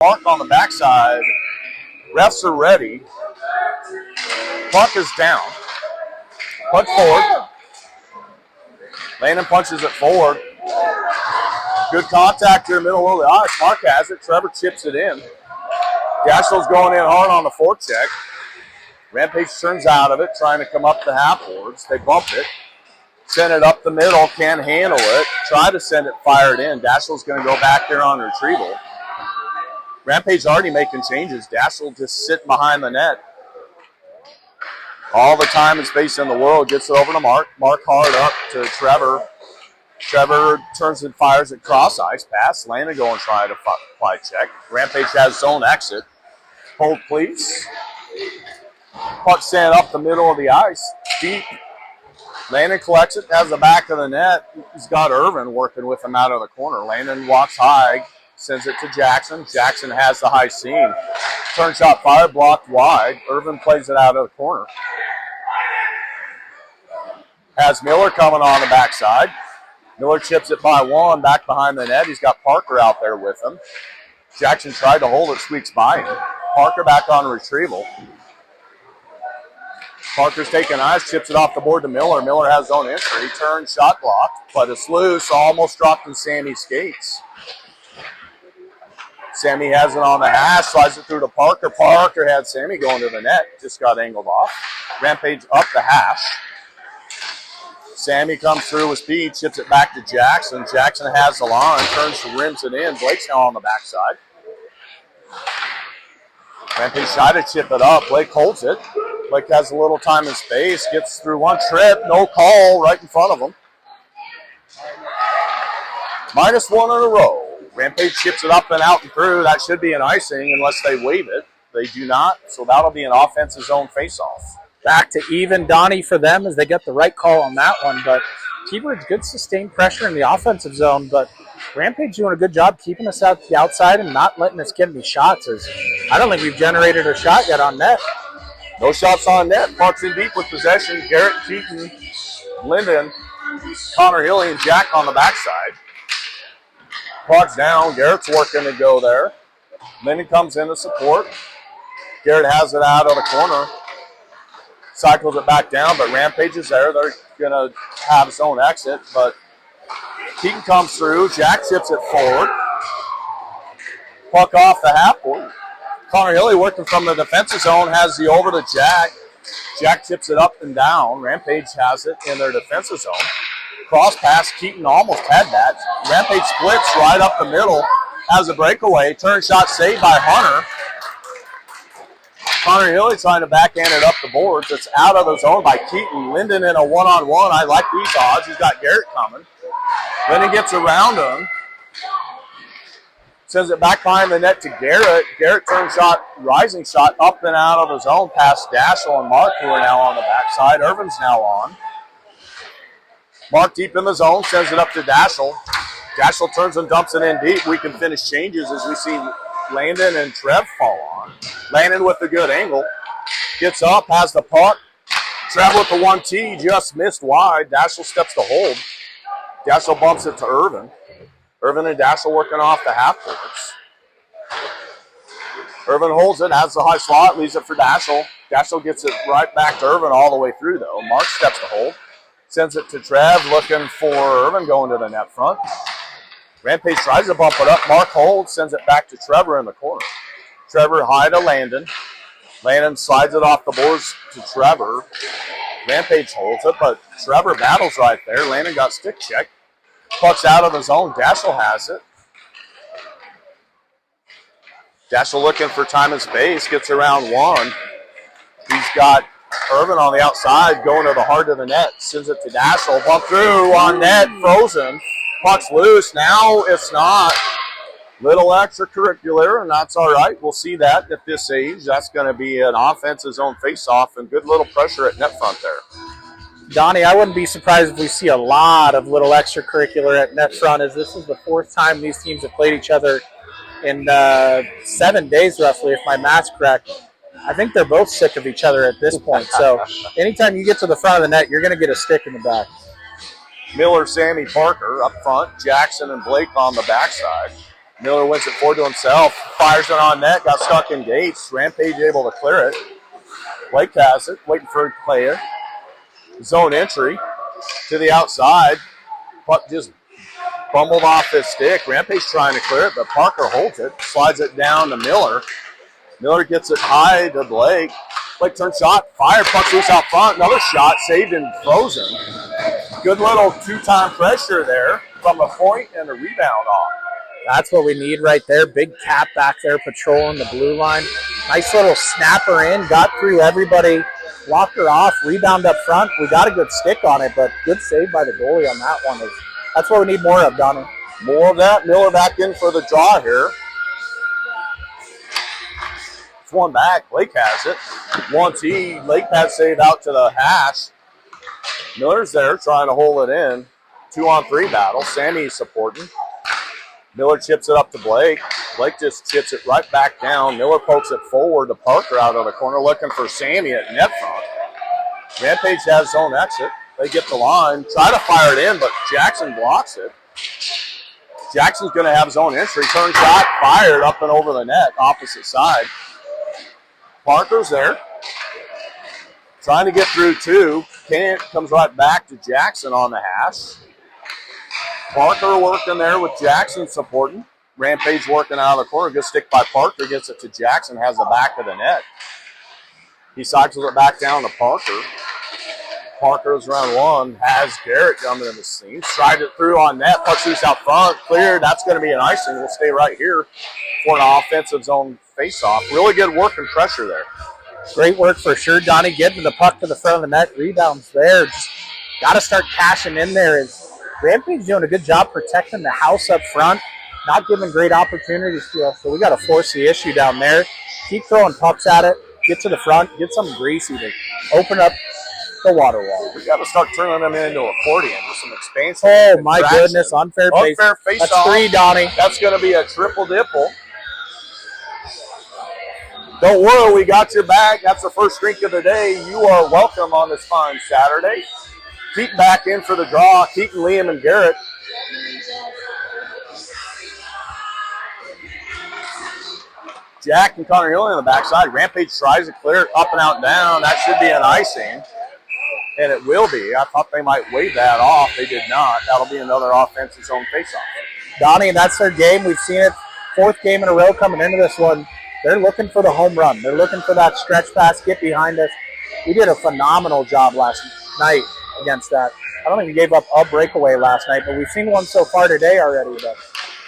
Mark on the backside. Refs are ready. Puck is down. Puck forward. Landon punches it forward. Good contact here, middle of the ice. Mark has it. Trevor chips it in. Dashlow's going in hard on the forecheck. Rampage turns out of it, trying to come up the half boards. They bump it. Send it up the middle. Can't handle it. Try to send it fired in. Dashlow's going to go back there on retrieval. Rampage already making changes. Dashel just sitting behind the net. All the time and space in the world. Gets it over to Mark. Mark hard up to Trevor. Trevor turns and fires at cross ice pass. Landon going trying to fly check. Rampage has zone exit. Hold please. Puck sent up the middle of the ice. Deep. Landon collects it. Has the back of the net. He's got Irvin working with him out of the corner. Landon walks high. Sends it to Jackson. Jackson has the high seam. Turn shot fired, blocked wide. Irvin plays it out of the corner. Has Miller coming on the backside. Miller chips it by one, back behind the net. He's got Parker out there with him. Jackson tried to hold it, squeaks by him. Parker back on retrieval. Parker's taking ice, chips it off the board to Miller. Miller has his own entry. Turn, shot blocked, but it's loose. Almost dropped in Sammy's skates. Sammy has it on the hash, slides it through to Parker. Parker had Sammy going to the net, just got angled off. Rampage up the hash. Sammy comes through with speed, chips it back to Jackson. Jackson has the line, turns to rims it in. Blake's now on the backside. Rampage tried to chip it up. Blake holds it. Blake has a little time and space, gets through one trip, no call right in front of him. -1 in a row. Rampage chips it up and out and through. That should be an icing unless they waive it. They do not, so that'll be an offensive zone faceoff. Back to even, Donnie, for them as they get the right call on that one. But Keyword's good sustained pressure in the offensive zone. But Rampage doing a good job keeping us out to the outside and not letting us get any shots. As I don't think we've generated a shot yet on net. No shots on net. Puck's in deep with possession. Garrett, Keaton, Linden, Connor Hilly, and Jack on the backside. Puck's down. Garrett's working to go there. Linden comes in to support. Garrett has it out of the corner. Cycles it back down, but Rampage is there. They're going to have his own exit, but Keaton comes through. Jack chips it forward. Puck off the half board. Connor Hilly working from the defensive zone has the over to Jack. Jack chips it up and down. Rampage has it in their defensive zone. Cross pass, Keaton almost had that. Rampage splits right up the middle, has a breakaway. Turn shot saved by Hunter. Connor Hilly trying to backhand it up the boards. It's out of the zone by Keaton. Linden in a one-on-one. I like these odds. He's got Garrett coming. Linden gets around him. Sends it back behind the net to Garrett. Garrett turn shot, rising shot up and out of the zone past Dashel and Mark, who are now on the backside. Irvin's now on. Mark deep in the zone, sends it up to Dashel. Dashel turns and dumps it in deep. We can finish changes as we see Landon and Trev fall on. Landon with a good angle. Gets up, has the puck. Trev with the 1-T, just missed wide. Dashel steps to hold. Dashel bumps it to Irvin. Irvin and Dashel working off the half boards. Irvin holds it, has the high slot, leaves it for Dashel. Dashel gets it right back to Irvin all the way through, though. Mark steps to hold. Sends it to Trev, looking for Irvin going to the net front. Rampage tries to bump it up. Mark holds, sends it back to Trevor in the corner. Trevor high to Landon. Landon slides it off the boards to Trevor. Rampage holds it, but Trevor battles right there. Landon got stick checked. Puck's out of the zone. Dashel has it. Dashel looking for time and space. Gets around one. He's got Irvin on the outside going to the heart of the net. Sends it to Dashel. Bump through on net. Frozen. Puck's loose. Now it's not. Little extracurricular, and that's all right. We'll see that at this age. That's going to be an offensive zone face-off and good little pressure at net front there. Donnie, I wouldn't be surprised if we see a lot of little extracurricular at net front, as this is the fourth time these teams have played each other in 7 days, roughly, if my math's correct. I think they're both sick of each other at this point. So anytime you get to the front of the net, you're going to get a stick in the back. Miller, Sammy, Parker up front. Jackson and Blake on the backside. Miller wins it forward to himself. Fires it on net. Got stuck in gates. Rampage able to clear it. Blake has it. Waiting for it to play it. Zone entry to the outside. Puck just bumbled off his stick. Rampage trying to clear it, but Parker holds it. Slides it down to Miller. Miller gets it high to Blake. Blake turns shot. Fire. Puck loose out front. Another shot saved and frozen. Good little two-time pressure there from a point and a rebound off. That's what we need right there. Big Cap back there patrolling the blue line. Nice little snapper in. Got through everybody. Locked her off. Rebound up front. We got a good stick on it, but good save by the goalie on that one. That's what we need more of, Donnie. More of that. Miller back in for the draw here. It's one back. Blake has it. 1T. Lake pad save out to the hash. Miller's there trying to hold it in. 2-on-3 battle. Sammy's supporting. Miller chips it up to Blake. Blake just chips it right back down. Miller pokes it forward to Parker out of the corner looking for Sammy at net front. Rampage has zone exit. They get the line. Try to fire it in, but Jackson blocks it. Jackson's going to have zone entry. Turn shot, fired up and over the net, opposite side. Parker's there. Trying to get through two. Can't. Comes right back to Jackson on the hash. Parker working there with Jackson supporting. Rampage working out of the corner. Good stick by Parker. Gets it to Jackson. Has the back of the net. He cycles it back down to Parker. Parker's round one. Has Garrett coming in the scene. Strides it through on net. Puck loose out front. Cleared. That's going to be an icing. We'll stay right here for an offensive zone face-off. Really good work and pressure there. Great work for sure, Donnie. Getting the puck to the front of the net. Rebounds there. Just got to start cashing in there. Rampage doing a good job protecting the house up front, not giving great opportunities to us. So we got to force the issue down there. Keep throwing pucks at it. Get to the front. Get something greasy to open up the water wall. We got to start turning them into accordion with some expansion. Oh my goodness! Unfair face. That's off. 3, Donnie. That's going to be a triple dipple. Don't worry, we got your back. That's the first drink of the day. You are welcome on this fine Saturday. Keaton back in for the draw. Keaton, Liam, and Garrett. Jack and Connor Hill on the backside. Rampage tries to clear it up and out and down. That should be an icing. And it will be. I thought they might wave that off. They did not. That'll be another offensive zone faceoff. Donnie, that's their game. We've seen it. 4th game in a row coming into this one. They're looking for the home run. They're looking for that stretch pass, get behind us. We did a phenomenal job last night against that. I don't think we gave up a breakaway last night, but we've seen one so far today already. But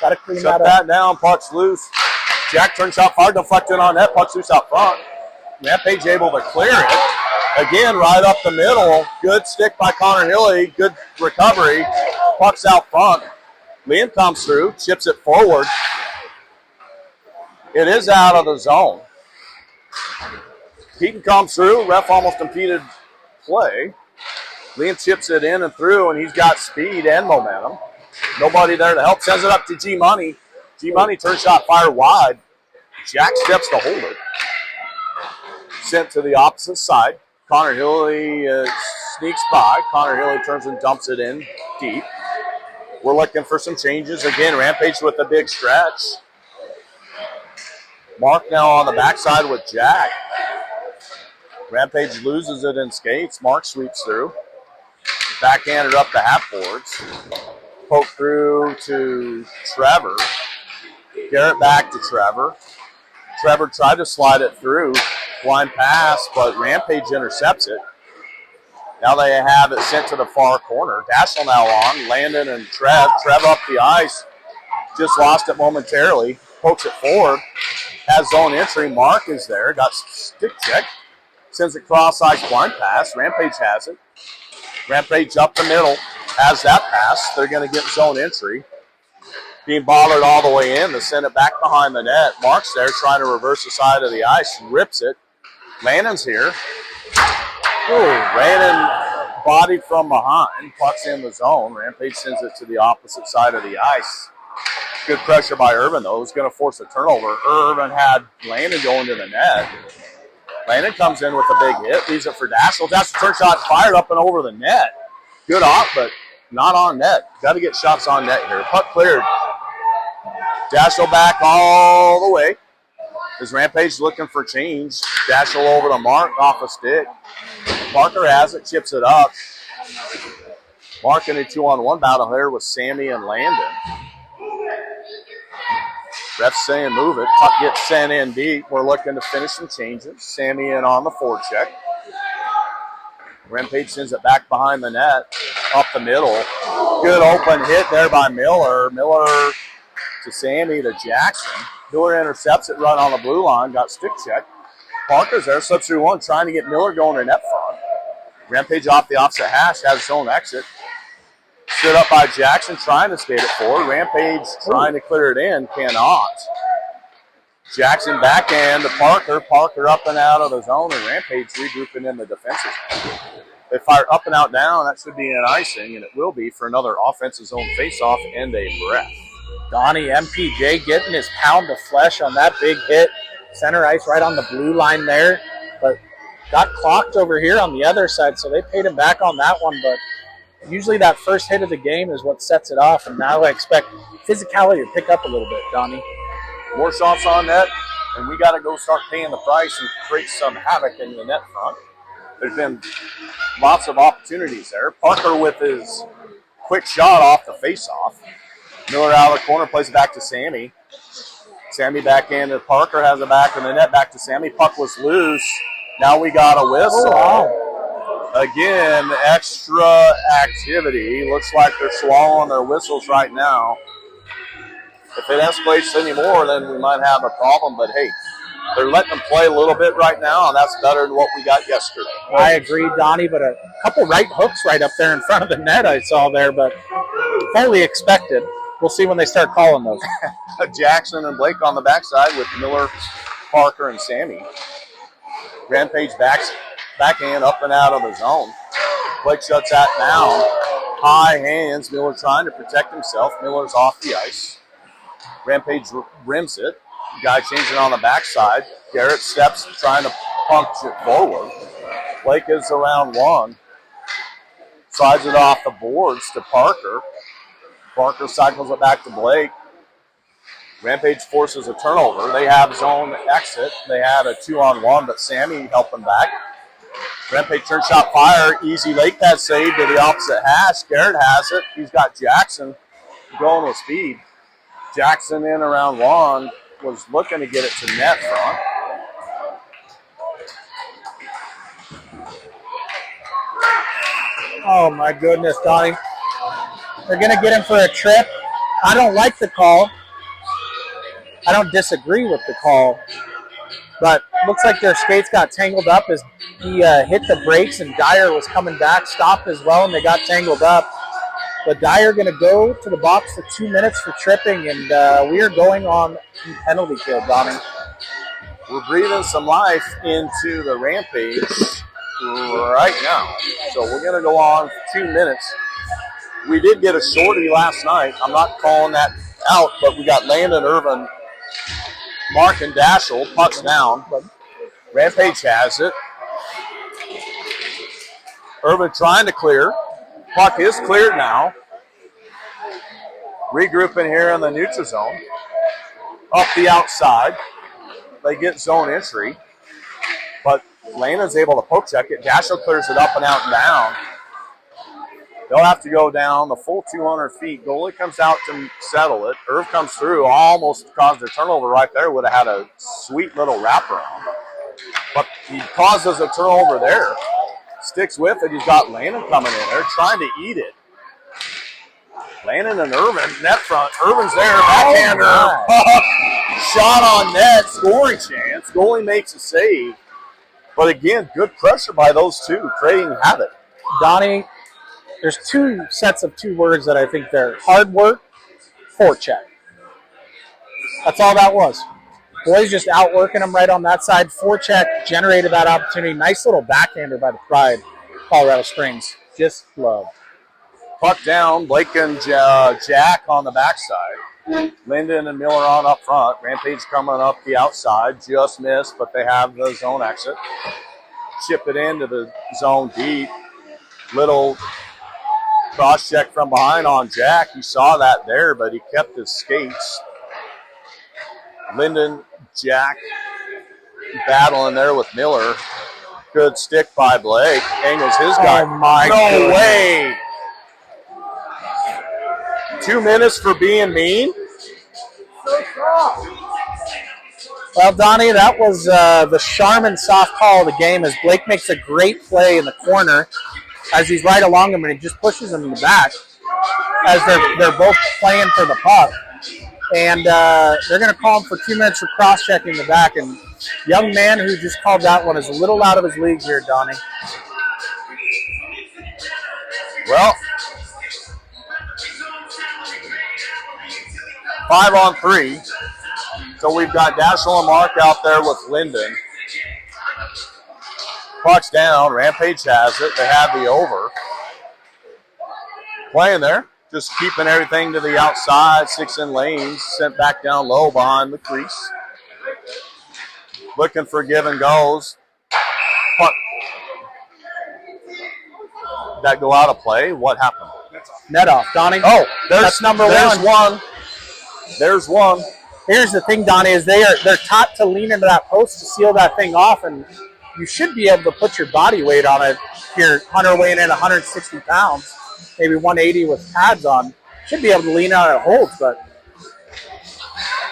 got to clean Shut that that up. down. Puck's loose. Jack turns out hard, deflected on that. Puck's loose out front. Rampage able to clear it. Again, right up the middle. Good stick by Connor Hilly. Good recovery. Puck's out front. Liam comes through, chips it forward. It is out of the zone. Keaton comes through. Ref almost impeded play. Liam chips it in and through, and he's got speed and momentum. Nobody there to help. Sends it up to G-Money. G-Money turns shot fired wide. Jack steps to hold it. Sent to the opposite side. Connor Hilly sneaks by. Connor Hilly turns and dumps it in deep. We're looking for some changes. Again, Rampage with a big stretch. Mark now on the backside with Jack. Rampage loses it in skates. Mark sweeps through. Backhanded up the half boards. Poke through to Trevor. Garrett back to Trevor. Trevor tried to slide it through. Blind pass, but Rampage intercepts it. Now they have it sent to the far corner. Daschel now on. Landon and Trev. Trev up the ice. Just lost it momentarily. Pokes it forward. Has zone entry. Mark is there. Got stick check. Sends it cross ice blind pass. Rampage has it. Rampage up the middle. Has that pass. They're going to get zone entry. Being bothered all the way in to send it back behind the net. Mark's there trying to reverse the side of the ice. Rips it. Lannon's here. Landon bodied from behind. Puck's in the zone. Rampage sends it to the opposite side of the ice. Good pressure by Irvin, though. He's going to force a turnover. Irvin had Landon going to the net. Landon comes in with a big hit. Leaves it for Daschel. Daschel turn shot fired up and over the net. Good off, but not on net. Got to get shots on net here. Puck cleared. Dashel back all the way. As Rampage looking for change. Dashel over to Mark off a stick. Parker has it, chips it up. Mark in a 2-on-1 battle here with Sammy and Landon. Ref's saying move it. Puck gets sent in deep. We're looking to finish some changes. Sammy in on the forecheck. Rampage sends it back behind the net. Up the middle. Good open hit there by Miller. Miller to Sammy to Jackson. Miller intercepts it, run on the blue line. Got stick check. Parker's there, slips through one, trying to get Miller going to net front. Rampage off the offset hash, has his own exit. Stood up by Jackson, trying to skate it forward. Rampage trying to clear it in, cannot. Jackson backhand to Parker. Parker up and out of the zone, and Rampage regrouping in the defensive zone. They fire up and out down. That should be an icing, and it will be for another offensive zone faceoff and a breath. Donnie MPJ getting his pound of flesh on that big hit. Center ice right on the blue line there, but got clocked over here on the other side, so they paid him back on that one. But usually that first hit of the game is what sets it off, and now I expect physicality to pick up a little bit, Donnie. More shots on net, and we got to go start paying the price and create some havoc in the net front. There's been lots of opportunities there. Parker with his quick shot off the faceoff. Miller out of the corner, plays it back to Sammy. Sammy backhanded. Parker has it back in the net, back to Sammy. Puck was loose. Now we got a whistle. Oh, wow. Again, extra activity. Looks like they're swallowing their whistles right now. If it escalates anymore, then we might have a problem. But, hey, they're letting them play a little bit right now, and that's better than what we got yesterday. I agree, Donnie, but a couple right hooks right up there in front of the net I saw there, but fully expected. We'll see when they start calling those. Jackson and Blake on the backside with Miller, Parker, and Sammy. Rampage backhand up and out of the zone. Blake shuts that down. High hands. Miller trying to protect himself. Miller's off the ice. Rampage rims it. Guy changing on the backside. Garrett steps trying to punch it forward. Blake is around one. Slides it off the boards to Parker. Parker cycles it back to Blake. Rampage forces a turnover. They have zone exit. They had a 2-on-1, but Sammy helping back. Rampage turn shot fire. Easy lake pad save to the opposite hash. Garrett has it. He's got Jackson going with speed. Jackson in around one. Was looking to get it to net front. Oh, my goodness, Donnie. They're going to get him for a trip. I don't like the call. I don't disagree with the call. But looks like their skates got tangled up as he hit the brakes, and Dyer was coming back, stopped as well, and they got tangled up. But Dyer going to go to the box for 2 minutes for tripping, and we are going on penalty kill, Donnie. We're breathing some life into the Rampage right now. So we're going to go on for 2 minutes. We did get a shorty last night. I'm not calling that out, but we got Landon, Irvin, Mark, and Dashel. Puck's down. Rampage has it. Irvin trying to clear. Puck is cleared now. Regrouping here in the neutral zone. Up the outside. They get zone entry. But Landon's able to poke check it. Dashel clears it up and out and down. They'll have to go down the full 200 feet. Goalie comes out to settle it. Irv comes through, almost caused a turnover right there. Would have had a sweet little wraparound. But he causes a turnover there. Sticks with it. He's got Landon coming in there, trying to eat it. Landon and Irvin, net front. Irvin's there, backhander. Shot on net, scoring chance. Goalie makes a save. But again, good pressure by those two, creating havoc. Donnie, there's two sets of two words that I think there. Hard work, forecheck. That's all that was. Boys just outworking them right on that side. Forecheck generated that opportunity. Nice little backhander by the Pride, Colorado Springs. Just love. Puck down. Blake and Jack on the backside. Linden and Miller on up front. Rampage coming up the outside. Just missed, but they have the zone exit. Chip it into the zone deep. Little cross check from behind on Jack. He saw that there, but he kept his skates. Linden, Jack battling there with Miller. Good stick by Blake. Angles his guy. Oh my No goodness. way. 2 minutes for being mean. Well, Donnie, that was the Charmin soft call of the game as Blake makes a great play in the corner as he's right along him and he just pushes him in the back as they're both playing for the puck. And they're going to call him for 2 minutes for cross-checking the back. And young man who just called that one is a little out of his league here, Donnie. Well, 5-on-3. So we've got Dashel and Mark out there with Linden. Puck's down. Rampage has it. They have the over. Playing there. Just keeping everything to the outside. 6 in lanes. Sent back down low behind the crease. Looking for give and goes. Puck. Did that go out of play? What happened? Net off, Donnie. Oh, that's number one. There's one. Here's the thing, Donnie, is they're taught to lean into that post to seal that thing off, and you should be able to put your body weight on it. If you're Hunter weighing in 160 pounds, maybe 180 with pads on, should be able to lean out at holds, but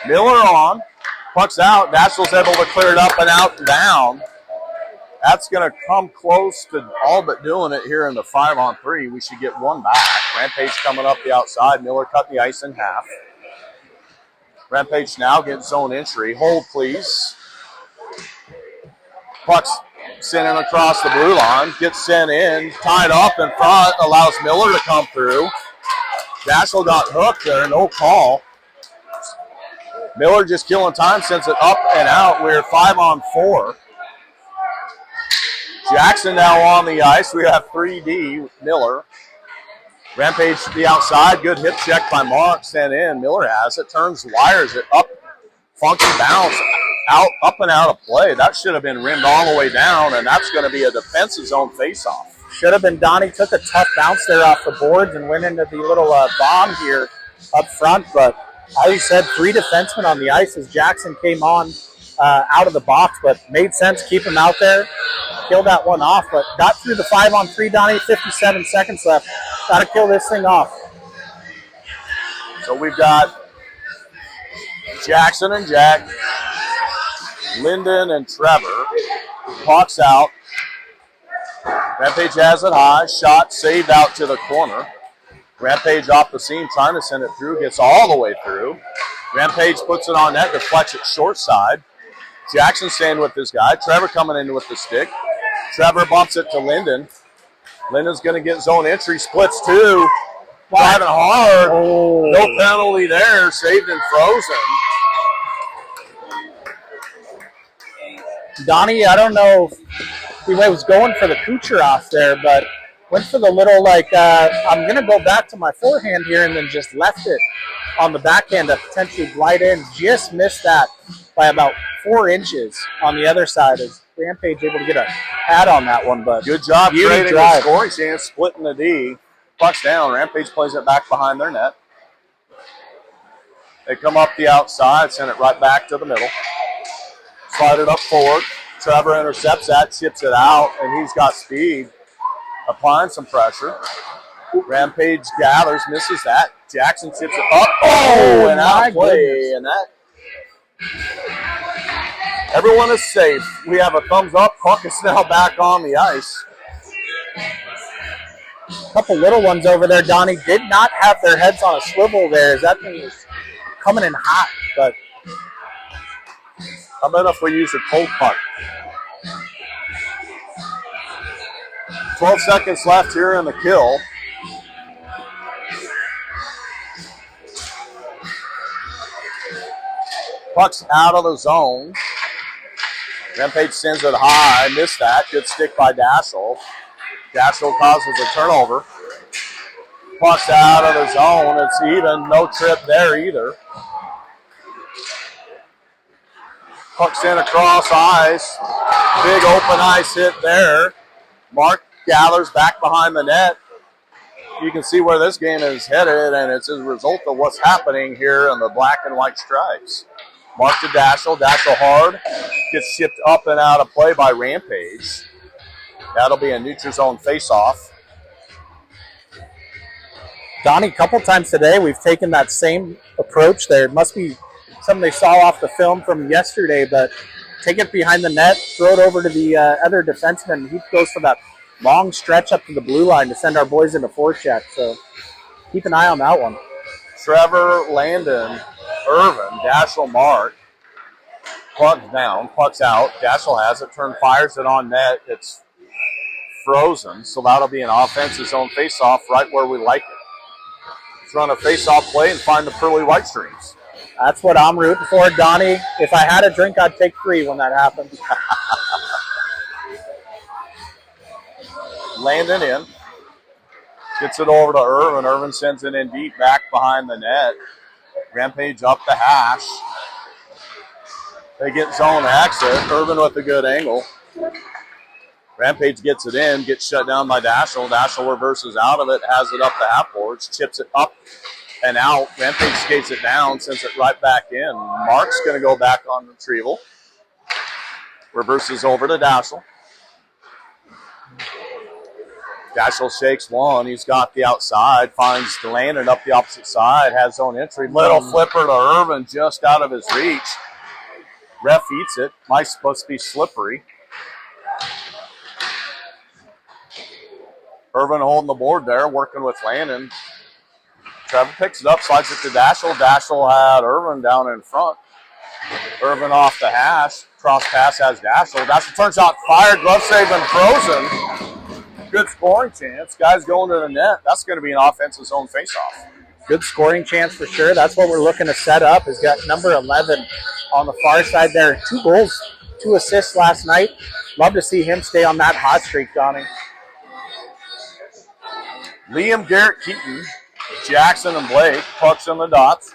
Miller on. Puck's out. Dashel's able to clear it up and out and down. That's going to come close to all but doing it here in the 5-on-3. We should get one back. Rampage coming up the outside. Miller cutting the ice in half. Rampage now gets zone entry. Hold, please. Puck's sent in across the blue line. Gets sent in. Tied up in front. Allows Miller to come through. Dashel got hooked there. No call. Miller just killing time. Sends it up and out. We're 5-on-4. Jackson now on the ice. We have 3D. Miller. Rampage to the outside. Good hip check by Mark. Sent in. Miller has it. Turns, wires it up. Funky bounce. Out, up and out of play. That should have been rimmed all the way down, and that's going to be a defensive zone faceoff. should have been Donnie. Took a tough bounce there off the boards and went into the little bomb here up front. But as you said, 3 defensemen on the ice as Jackson came on out of the box, but made sense. Keep him out there. Kill that one off, but got through the 5-on-3, Donnie. 57 seconds left. Got to kill this thing off. So we've got Jackson and Jack, Linden and Trevor. Puck's out. Rampage has it high. Shot saved out to the corner. Rampage off the seam, trying to send it through. Gets all the way through. Rampage puts it on net, deflects it short side. Jackson staying with this guy. Trevor coming in with the stick. Trevor bumps it to Linden. Linden's going to get zone entry. Splits 2. Driving hard. Oh. No penalty there. Saved and frozen. Donnie, I don't know if he was going for the Kucherov there, but went for the little, I'm going to go back to my forehand here, and then just left it on the backhand to potentially glide in. Just missed that by about 4 inches on the other side. As Rampage able to get a pad on that one, but good job trading drive. the scoring chance, splitting the D. Puck's down. Rampage plays it back behind their net. They come up the outside, send it right back to the middle. Slide it up forward. Trevor intercepts that, chips it out, and he's got speed. Applying some pressure. Rampage gathers, misses that. Jackson chips it up. Oh, and out of play. And that. Everyone is safe. We have a thumbs up. Puck is now back on the ice. A couple little ones over there, Donnie, did not have their heads on a swivel there. As that thing was coming in hot, but how about if we use a cold puck? 12 seconds left here in the kill. Puck's out of the zone. Rampage sends it high. Missed that. Good stick by Dashel. Dashel causes a turnover. Puck's out of the zone. It's even. No trip there either. Puck sent across ice. Big open ice hit there. Mark gathers back behind the net. You can see where this game is headed, and it's as a result of what's happening here in the black and white stripes. Mark to Dashel. Dashel hard. Gets shipped up and out of play by Rampage. That'll be a neutral zone face-off. Donnie, a couple times today we've taken that same approach there. It must be something they saw off the film from yesterday, but take it behind the net, throw it over to the other defenseman. He goes for that long stretch up to the blue line to send our boys into forecheck. So keep an eye on that one. Trevor, Landon, Irvin, Dashel, Mark. Puck's down, puck's out. Dashel has it, fires it on net. It's frozen, so that'll be an offensive zone face-off right where we like it. Let's run a face-off play and find the pearly white streams. That's what I'm rooting for, Donnie. If I had a drink, I'd take 3 when that happens. Landon in. Gets it over to Irvin. Irvin sends it in deep back behind the net. Rampage up the hash. They get zone exit. Irvin with a good angle. Rampage gets it in, gets shut down by Dashel. Dashel reverses out of it, has it up the half boards, chips it up and out. Rampage skates it down, sends it right back in. Mark's going to go back on retrieval. Reverses over to Dashel. Dashel shakes one. He's got the outside, finds Landon up the opposite side, has zone entry. Little flipper to Irvin just out of his reach. Ref eats it. Mike's supposed to be slippery. Irvin holding the board there, working with Landon. Trevor picks it up, slides it to Dashel. Dashel had Irvin down in front. Irvin off the hash. Cross pass has Dashel. Dashel turns out fired, glove save and frozen. Good scoring chance. Guys going to the net. That's going to be an offensive zone faceoff. Good scoring chance for sure. That's what we're looking to set up. He's got number 11 on the far side there. 2 goals, 2 assists last night. Love to see him stay on that hot streak, Donnie. Liam, Garrett, Keaton, Jackson, and Blake. Pucks in the dots.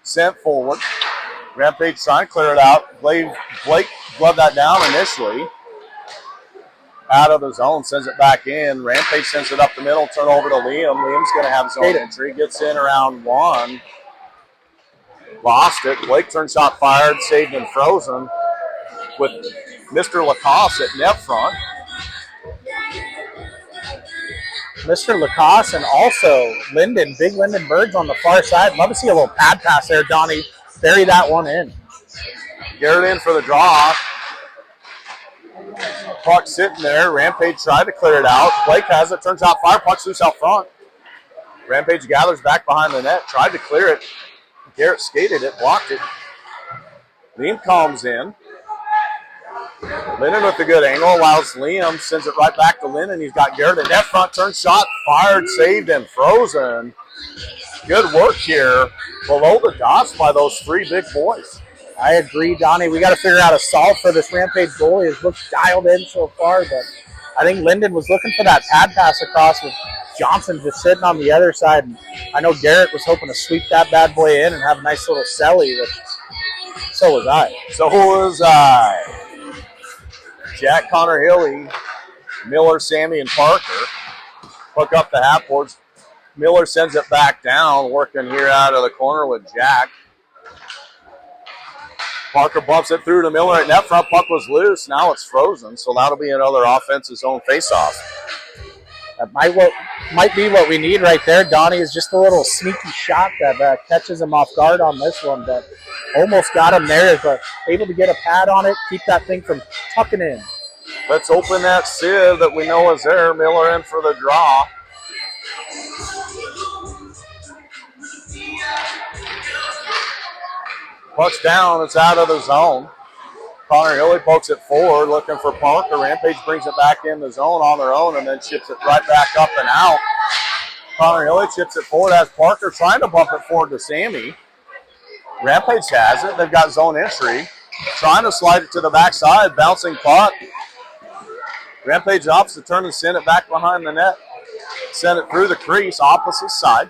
Sent forward. Rampage trying to clear it out. Blake gloved that down initially. Out of the zone, sends it back in. Rampage sends it up the middle, turn over to Liam. Liam's going to have zone entry. Gets in around 1. Lost it. Blake turns shot fired, saved and frozen with Mr. Lacoste at net front. Mr. Lacoste and also Linden, big Linden Birds on the far side. Love to see a little pad pass there, Donnie. Bury that one in. Garrett in for the draw. Puck sitting there. Rampage tried to clear it out. Blake has it, turns out fire. Puck's loose out front. Rampage gathers back behind the net, tried to clear it. Garrett skated it, blocked it. Liam comes in. Linden with a good angle, allows Liam, sends it right back to Linden. He's got Garrett at net front, turn shot, fired, saved, and frozen. Good work here below the dots by those 3 big boys. I agree, Donnie. We got to figure out a solve for this Rampage goalie. It looks dialed in so far, but I think Linden was looking for that pad pass across with Johnson just sitting on the other side. And I know Garrett was hoping to sweep that bad boy in and have a nice little celly, but so was I. So was I. Jack, Connor, Hilly, Miller, Sammy, and Parker hook up the half boards. Miller sends it back down, working here out of the corner with Jack. Parker bumps it through to Miller at net front. Puck was loose. Now it's frozen, so that'll be another offensive zone faceoff. That might be what we need right there, Donnie, is just a little sneaky shot that catches him off guard on this one, but almost got him there, but able to get a pad on it, keep that thing from tucking in. Let's open that sieve that we know is there. Miller in for the draw. Puck's down, it's out of the zone. Connor Hilly pokes it forward, looking for Parker. Rampage brings it back in the zone on their own and then chips it right back up and out. Connor Hilly chips it forward, has Parker trying to bump it forward to Sammy. Rampage has it. They've got zone entry. Trying to slide it to the backside, bouncing puck. Rampage opts to turn and send it back behind the net. Send it through the crease, opposite side.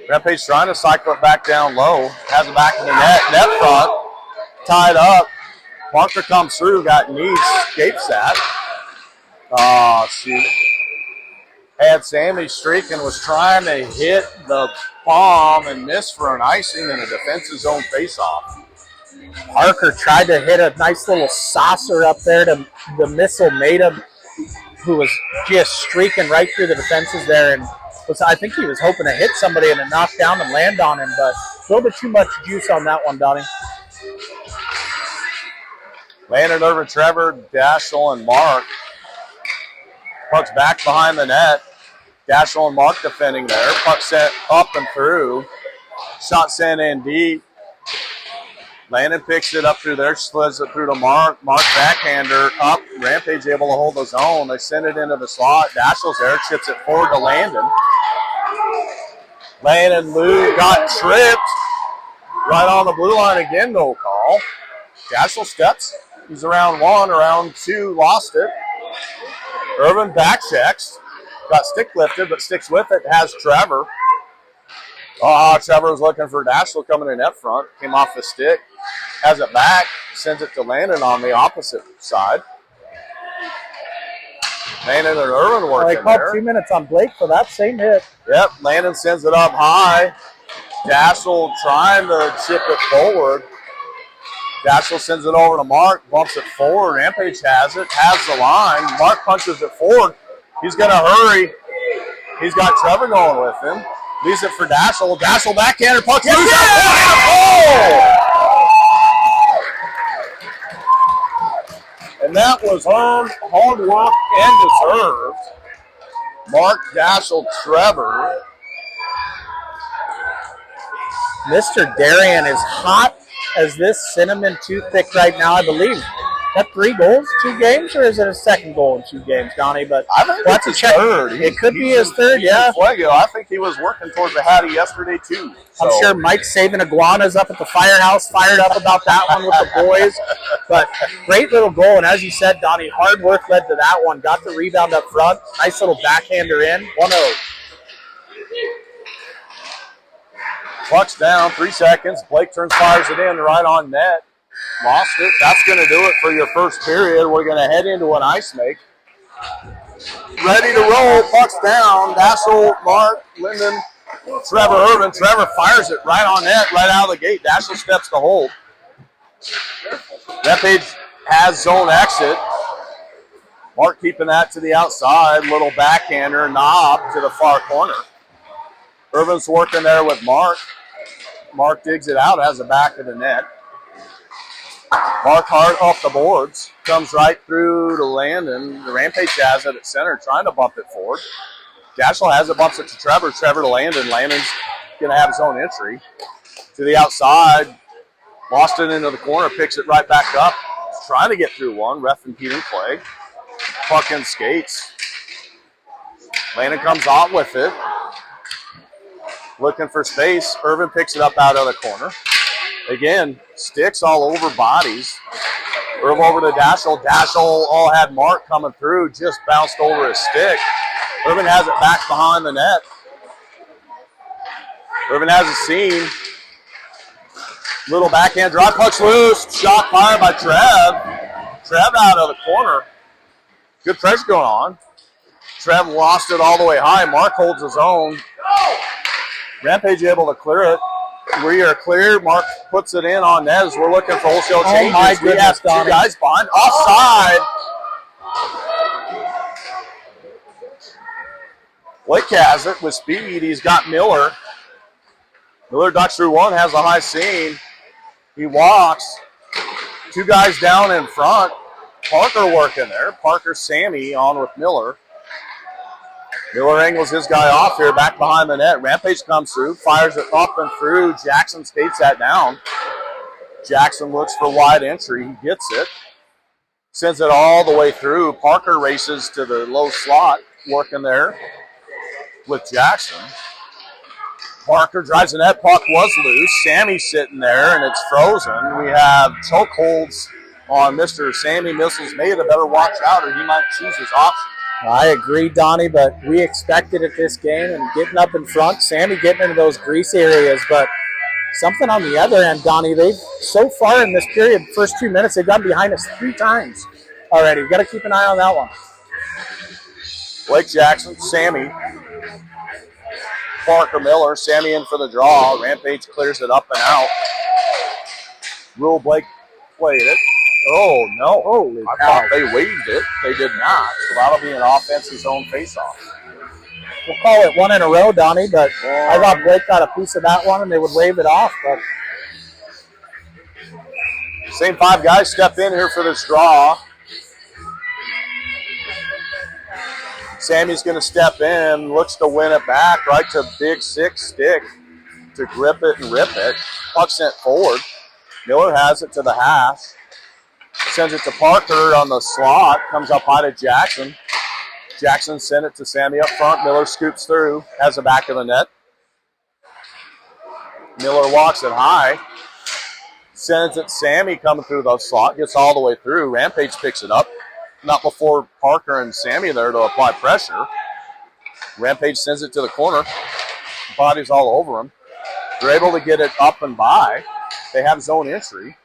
Rampage trying to cycle it back down low. Has it back in the net front. Tied up. Parker comes through, got knees, escapes that. Oh, shoot. Had Sammy streaking, was trying to hit the bomb and missed for an icing and a defensive zone faceoff. Parker tried to hit a nice little saucer up there to the missile Maida, who was just streaking right through the defenses there, and I think he was hoping to hit somebody and then knock down and land on him, but a little bit too much juice on that one, Donnie. Landon, Irvin, Trevor, Dashel, and Mark. Puck's back behind the net. Dashel and Mark defending there. Puck sent up and through. Shot sent in deep. Landon picks it up through there, slides it through to Mark. Mark backhander up. Rampage able to hold the zone. They send it into the slot. Dashel's there, chips it forward to Landon. Landon Lou got tripped. Right on the blue line again, no call. Dashel steps. He's around one, around two, lost it. Irvin back checks. Got stick lifted, but sticks with it. Has Trevor. Trevor was looking for Dashel coming in net front. Came off the stick. Has it back. Sends it to Landon on the opposite side. Landon and Irvin working they called there. 2 minutes on Blake for that same hit. Yep, Landon sends it up high. Dashel trying to chip it forward. Dashel sends it over to Mark, bumps it forward. Rampage has it, has the line. Mark punches it forward. He's going to hurry. He's got Trevor going with him. Leaves it for Dashel. Dashel backhander, puck's loose. And that was hard work and deserved. Mark, Dashel, Trevor. Mr. Darien is hot as this cinnamon toothpick right now, I believe. That 3 goals, 2 games, or is it a second goal in 2 games, Donnie? But I think that's a third. It could be his third, yeah. Fuego. I think he was working towards the Hattie yesterday, too. So. I'm sure Mike's saving iguanas up at the firehouse, fired up about that one with the boys. But great little goal, and as you said, Donnie, hard work led to that one. Got the rebound up front. Nice little backhander in. 1-0. Puck's down, 3 seconds. Blake turns, fires it in right on net. Lost it. That's going to do it for your first period. We're going to head into an ice make. Ready to roll. Puck's down. Dashel, Mark, Linden, Trevor Irvin. Trevor fires it right on net, right out of the gate. Dashel steps to hold. Rampage has zone exit. Mark keeping that to the outside. Little backhander, knob to the far corner. Irvin's working there with Mark. Mark digs it out, has the back of the net. Mark hard off the boards. Comes right through to Landon. The Rampage has it at center, trying to bump it forward. Dashel has it, bumps it to Trevor. Trevor to Landon. Landon's going to have his own entry. To the outside. Lost it into the corner, picks it right back up. He's trying to get through one. Ref and Keaton play. Puck in skates. Landon comes on with it. Looking for space. Irvin picks it up out of the corner. Again, sticks all over bodies. Irvin over to Dashel. Dashel all had Mark coming through. Just bounced over his stick. Irvin has it back behind the net. Irvin has a seam. Little backhand drop. Puck's loose. Shot fired by Trev. Trev out of the corner. Good pressure going on. Trev lost it all the way high. Mark holds his own. Rampage able to clear it. We are clear. Mark puts it in on net as we're looking for wholesale changes. Oh my goodness, we have 2 guys behind. Offside. Blake has it with speed. He's got Miller. Miller ducks through one, has a high seam. He walks. 2 guys down in front. Parker working there. Parker, Sammy on with Miller. Miller angles his guy off here, back behind the net. Rampage comes through, fires it up and through. Jackson skates that down. Jackson looks for wide entry. He gets it. Sends it all the way through. Parker races to the low slot, working there with Jackson. Parker drives the net. Puck was loose. Sammy's sitting there, and it's frozen. We have choke holds on Mr. Sammy Missiles. Maida better watch out, or he might choose his option. I agree, Donnie, but we expected it this game and getting up in front, Sammy getting into those grease areas, but something on the other end, Donnie, they've so far in this period, first 2 minutes, they've gotten behind us 3 times already. We've got to keep an eye on that one. Blake Jackson, Sammy, Parker Miller, Sammy in for the draw. Rampage clears it up and out. Rule Blake played it. Oh, no. Holy I cow. thought they waved it. They did not. So that'll be an offensive zone faceoff. We'll call it one in a row, Donnie, but I thought Blake got a piece of that one and they would wave it off. But same 5 guys step in here for this draw. Sammy's going to step in, looks to win it back right to Big 6 stick to grip it and rip it. Puck sent forward. Miller has it to the hash. Sends it to Parker on the slot. Comes up high to Jackson. Jackson sent it to Sammy up front. Miller scoops through. Has the back of the net. Miller walks it high. Sends it to Sammy coming through the slot. Gets all the way through. Rampage picks it up. Not before Parker and Sammy there to apply pressure. Rampage sends it to the corner. Body's all over him. They're able to get it up and by. They have zone entry.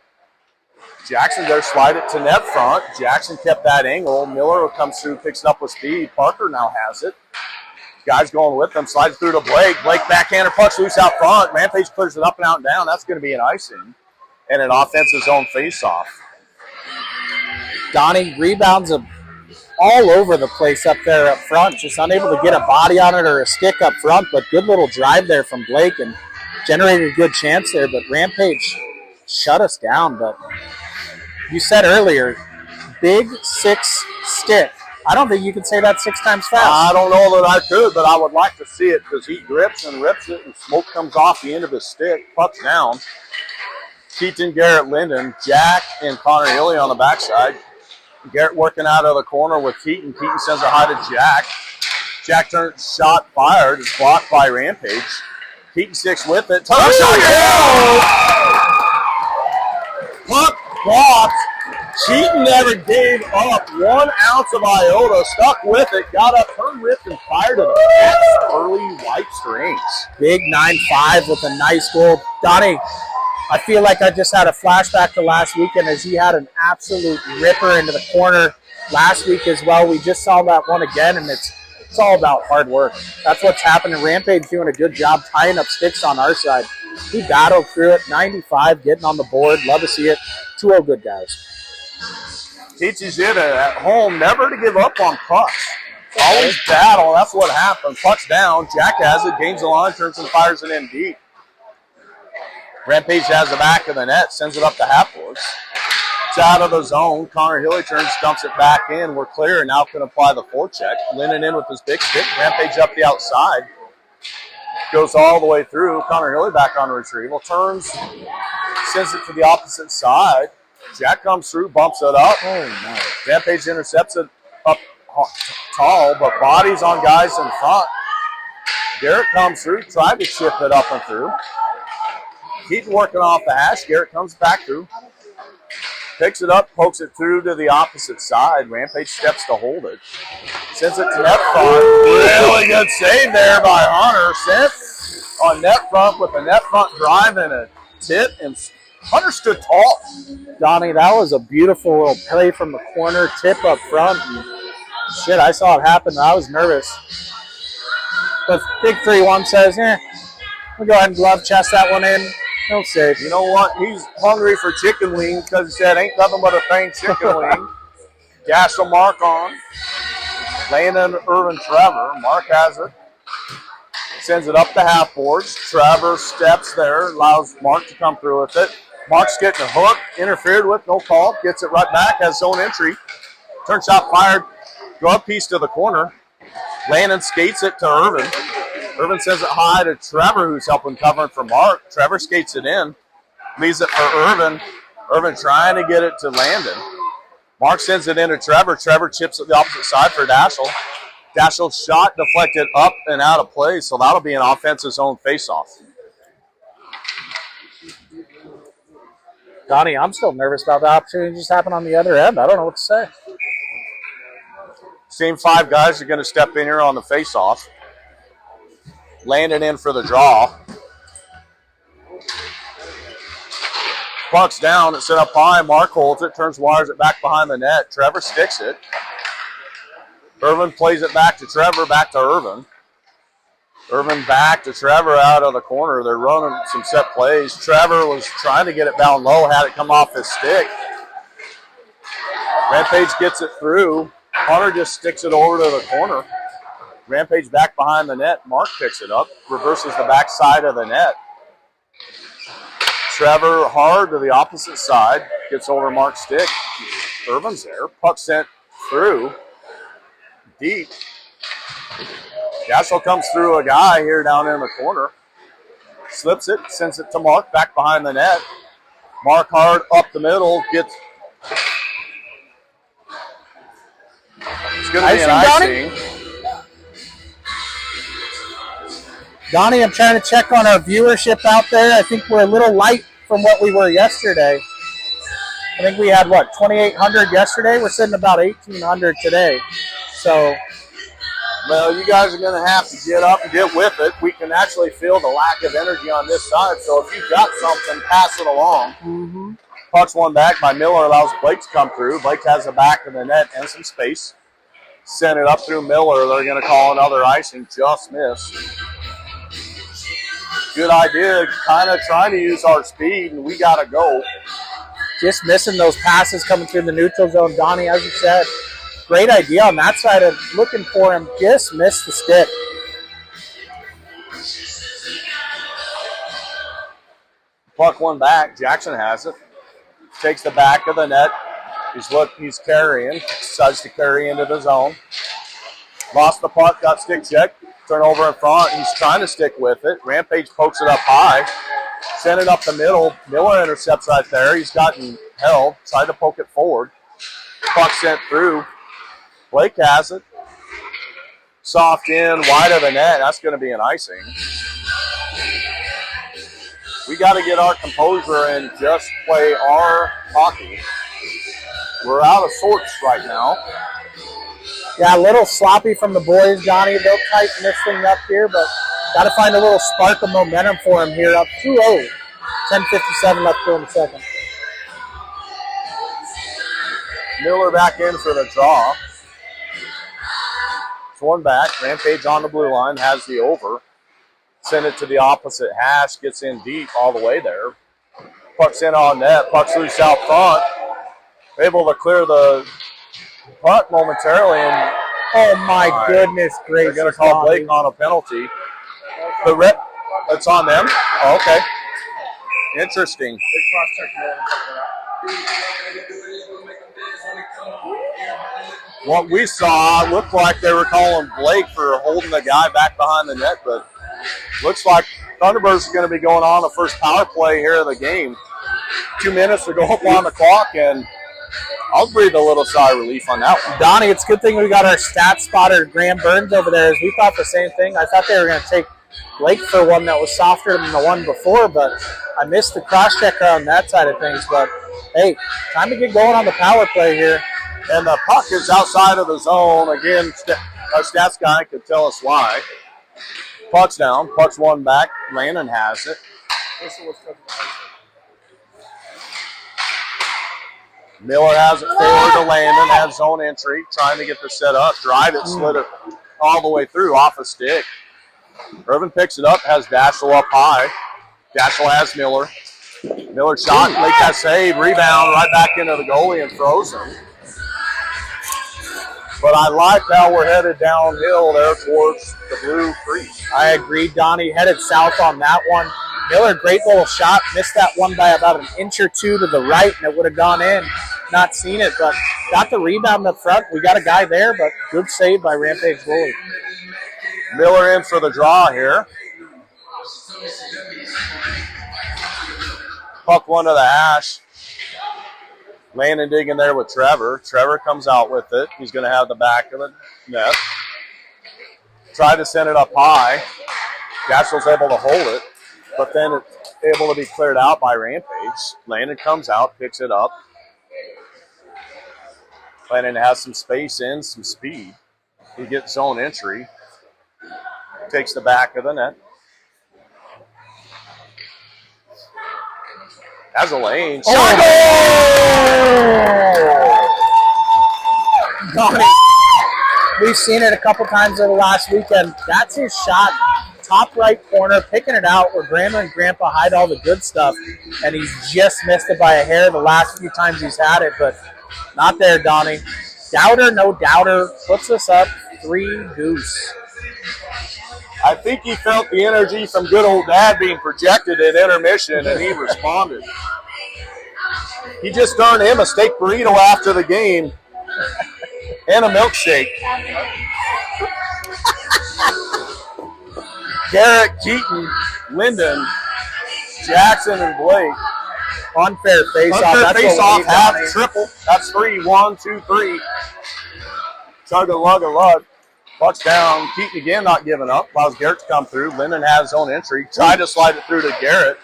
Jackson there, slide it to net front. Jackson kept that angle. Miller comes through, picks it up with speed. Parker now has it. Guys going with them, slides through to Blake. Blake backhander, pucks loose out front. Rampage clears it up and out and down. That's going to be an icing and an offensive zone faceoff. Donnie rebounds all over the place up there up front, just unable to get a body on it or a stick up front, but good little drive there from Blake and generated a good chance there, but Rampage shut us down. But you said earlier, Big 6 stick. I don't think you can say that 6 times fast. I don't know that I could, but I would like to see it because he grips and rips it and smoke comes off the end of his stick, pucks down. Keaton, Garrett, Linden, Jack, and Connor Hilly on the backside. Garrett working out of the corner with Keaton. Keaton sends a high to Jack. Jack turns, shot fired. It's blocked by Rampage. Keaton sticks with it. Shot. Puck blocked. Keaton never gave up 1 ounce of iota. Stuck with it. Got up, turned, ripped, and fired it. That's early white strings. Big 9-5 with a nice goal. Donnie, I feel like I just had a flashback to last weekend as he had an absolute ripper into the corner last week as well. We just saw that one again, and it's all about hard work. That's what's happening. Rampage doing a good job tying up sticks on our side. He battled through it. 95, getting on the board. Love to see it. 2-0 good guys. Teaches you to, at home, never to give up on pucks. Always battle. That's what happens. Puck's down. Jack has it. Gains the line. Turns and fires it in deep. Rampage has the back of the net, sends it up to half-boards. It's out of the zone. Connor Hilly turns, dumps it back in. We're clear, and now can apply the forecheck. Linden in with his big stick. Rampage up the outside. Goes all the way through. Connor Hilly back on retrieval. Turns, sends it to the opposite side. Jack comes through, bumps it up. Oh, nice. Rampage intercepts it up tall, but bodies on guys in front. Garrett comes through, tried to chip it up and through. Keaton working off the hash. Garrett comes back through. Picks it up, pokes it through to the opposite side. Rampage steps to hold it. Sends it to net front. Really good save there by Hunter. Sent on net front with a net front drive and a tip. And Hunter stood tall. Donnie, that was a beautiful little play from the corner, tip up front. And shit, I saw it happen. I was nervous. But Big 3-1 says, we'll go ahead and glove chest that one in. No save. You know what? He's hungry for chicken wings because he said, ain't nothing but a thing chicken wing. Gas a Mark on. Landon, Irvin, Trevor. Mark has it. Sends it up the half boards. Trevor steps there, allows Mark to come through with it. Mark's getting a hook, interfered with, no call. Gets it right back, has zone entry. Turn shot fired. Glove piece to the corner. Landon skates it to Irvin. Irvin sends it high to Trevor, who's helping covering for Mark. Trevor skates it in. Leaves it for Irvin. Irvin trying to get it to Landon. Mark sends it in to Trevor. Trevor chips at the opposite side for Dashel. Dashel's shot deflected up and out of play, so that'll be an offensive zone faceoff. Donnie, I'm still nervous about the opportunity that just happened on the other end. I don't know what to say. Same 5 guys are going to step in here on the faceoff. Landon in for the draw. Puck's down. It's set up high. Mark holds it. Turns, wires it back behind the net. Trevor sticks it. Irvin plays it back to Trevor. Back to Irvin. Irvin back to Trevor out of the corner. They're running some set plays. Trevor was trying to get it down low, had it come off his stick. Rampage gets it through. Hunter just sticks it over to the corner. Rampage back behind the net. Mark picks it up, reverses the back side of the net. Trevor hard to the opposite side, gets over Mark's stick. Irvin's there. Puck sent through. Deep. Gassel comes through a guy here down in the corner. Slips it, sends it to Mark back behind the net. Mark hard up the middle, gets. It's going to be an icing. Donnie, I'm trying to check on our viewership out there. I think we're a little light from what we were yesterday. I think we had, 2,800 yesterday? We're sitting about 1,800 today. So, well, you guys are going to have to get up and get with it. We can actually feel the lack of energy on this side. So if you've got something, pass it along. Mm-hmm. Puck's one back by Miller, allows Blake to come through. Blake has the back of the net and some space. Send it up through Miller. They're going to call another icing. Just missed. Good idea. Kind of trying to use our speed, and we got to go. Just missing those passes coming through the neutral zone. Donnie, as you said, great idea on that side of looking for him. Just missed the stick. Puck one back. Jackson has it. Takes the back of the net. He's carrying. Decides to carry into the zone. Lost the puck. Got stick check. Turnover in front. He's trying to stick with it. Rampage pokes it up high. Send it up the middle. Miller intercepts right there. He's gotten held. Tried to poke it forward. Puck sent through. Blake has it. Soft in, wide of the net. That's going to be an icing. We got to get our composure and just play our hockey. We're out of sorts right now. Yeah, a little sloppy from the boys, Johnny. They'll tighten this thing up here, but got to find a little spark of momentum for him here. Up 2-0. 10:57 left to go in the second. Miller back in for the draw. It's one back. Rampage on the blue line, has the over. Send it to the opposite hash. Gets in deep all the way there. Puck's in on net. Puck's loose out front. Able to clear the puck momentarily, and oh my goodness gracious! They're going to call Blake on a penalty. It's on them. Oh, okay. Interesting. What we saw looked like they were calling Blake for holding the guy back behind the net, but looks like Thunderbirds is going to be going on the first power play here of the game. 2 minutes to go up on the clock, and I'll breathe a little sigh of relief on that one. Donnie, it's a good thing we got our stat spotter, Graham Burns, over there, as we thought the same thing. I thought they were going to take Blake for one that was softer than the one before, but I missed the cross-checker on that side of things. But, hey, time to get going on the power play here. And the puck is outside of the zone. Again, our stats guy could tell us why. Puck's down. Puck's one back. Landon has it. Miller has it forward to Landon, has zone entry, trying to get the set up, drive it, slid it all the way through, off a stick. Irvin picks it up, has Dashel up high. Dashel has Miller. Miller shot, make that save, rebound, right back into the goalie and frozen. But I like how we're headed downhill there towards the blue crease. I agree, Donnie, headed south on that one. Miller, great little shot. Missed that one by about an inch or two to the right, and it would have gone in. Not seen it, but got the rebound up front. We got a guy there, but good save by Rampage goalie. Miller in for the draw here. Puck one to the hash. Landon digging there with Trevor. Trevor comes out with it. He's going to have the back of the net. Tried to send it up high. Gastel's able to hold it, but then it's able to be cleared out by Rampage. Landon comes out, picks it up. Landon has some space in, some speed. He gets zone entry. Takes the back of the net. Has a lane. Shot! Donnie, we've seen it a couple times over the last weekend. That's his shot top right corner, picking it out where Grandma and Grandpa hide all the good stuff, and he's just missed it by a hair the last few times he's had it, but not there, Donnie. Doubter, no doubter, puts us up 3-deuce. I think he felt the energy from good old Dad being projected at intermission, and he responded. He just earned him a steak burrito after the game and a milkshake. Garrett, Keaton, Linden, Jackson, and Blake. Unfair face-off. Unfair face-off, half, triple. That's 3. 1, 2, 3. Chug-a-lug-a-lug. Bucks down. Keaton again not giving up. Allows Garrett to come through. Linden has his own entry. Tried to slide it through to Garrett.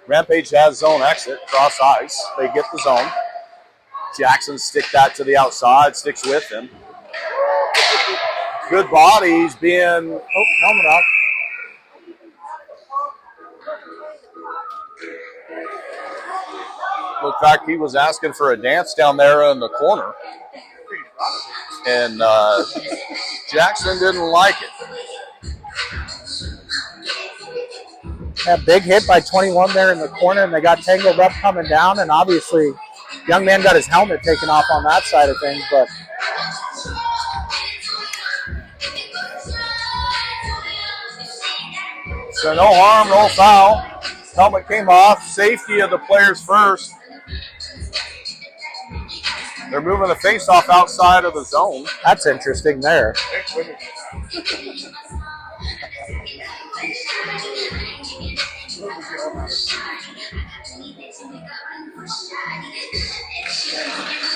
Rampage has his own exit. Cross ice. They get the zone. Jackson stick that to the outside. Sticks with him. Good bodies being... Oh, helmet up. Looked like he was asking for a dance down there in the corner. And Jackson didn't like it. That big hit by 21 there in the corner, and they got tangled up coming down, and obviously young man got his helmet taken off on that side of things, but so no harm, no foul. Helmet came off. Safety of the players first. They're moving the face-off outside of the zone. That's interesting there.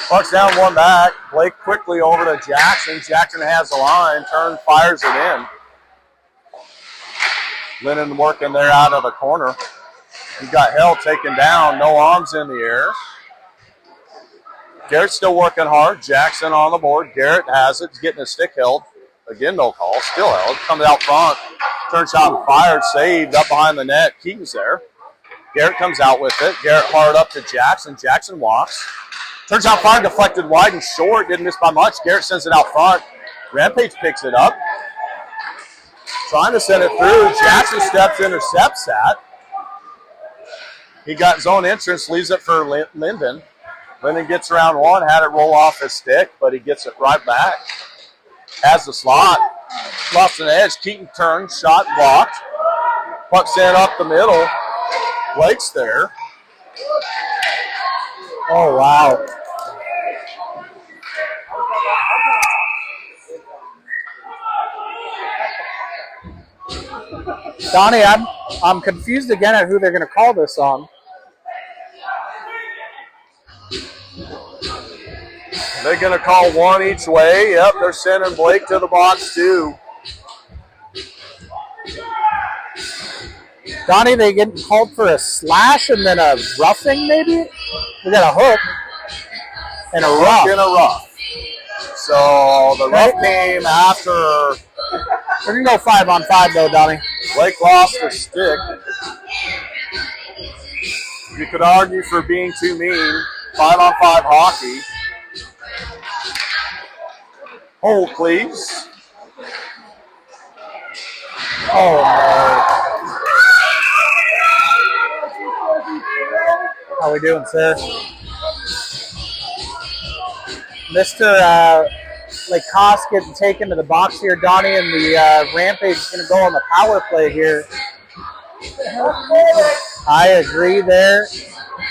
Bucks down, one back. Blake quickly over to Jackson. Jackson has the line. Turn, fires it in. Lennon working there out of the corner. He got held, taken down. No arms in the air. Garrett's still working hard. Jackson on the board. Garrett has it. He's getting his stick held. Again, no call. Still held. Comes out front. Turn shot fired. Saved up behind the net. Keaton's there. Garrett comes out with it. Garrett hard up to Jackson. Jackson walks. Turns out fired. Deflected wide and short. Didn't miss by much. Garrett sends it out front. Rampage picks it up. Trying to send it through. Jackson steps, intercepts that. He got his own entrance. Leaves it for Linden. Linden gets around one, had it roll off his stick, but he gets it right back. Has the slot. Lost an edge. Keaton turns. Shot blocked. Puck sent up the middle. Blake's there. Oh, wow. Donnie, I'm confused again at who they're going to call this on. They're going to call one each way. Yep, they're sending Blake to the box too. Donnie, they getting called for a slash and then a roughing maybe? We got a hook and a rough. And a rough. So the rough came after. We're going to go 5-on-5 though, Donnie. Blake lost his stick. You could argue for being too mean. 5-on-5 hockey. Hold, please. Oh, no. How we doing, sir? Mr. Lacoste getting taken to the box here, Donnie, and the Rampage is going to go on the power play here. I agree there.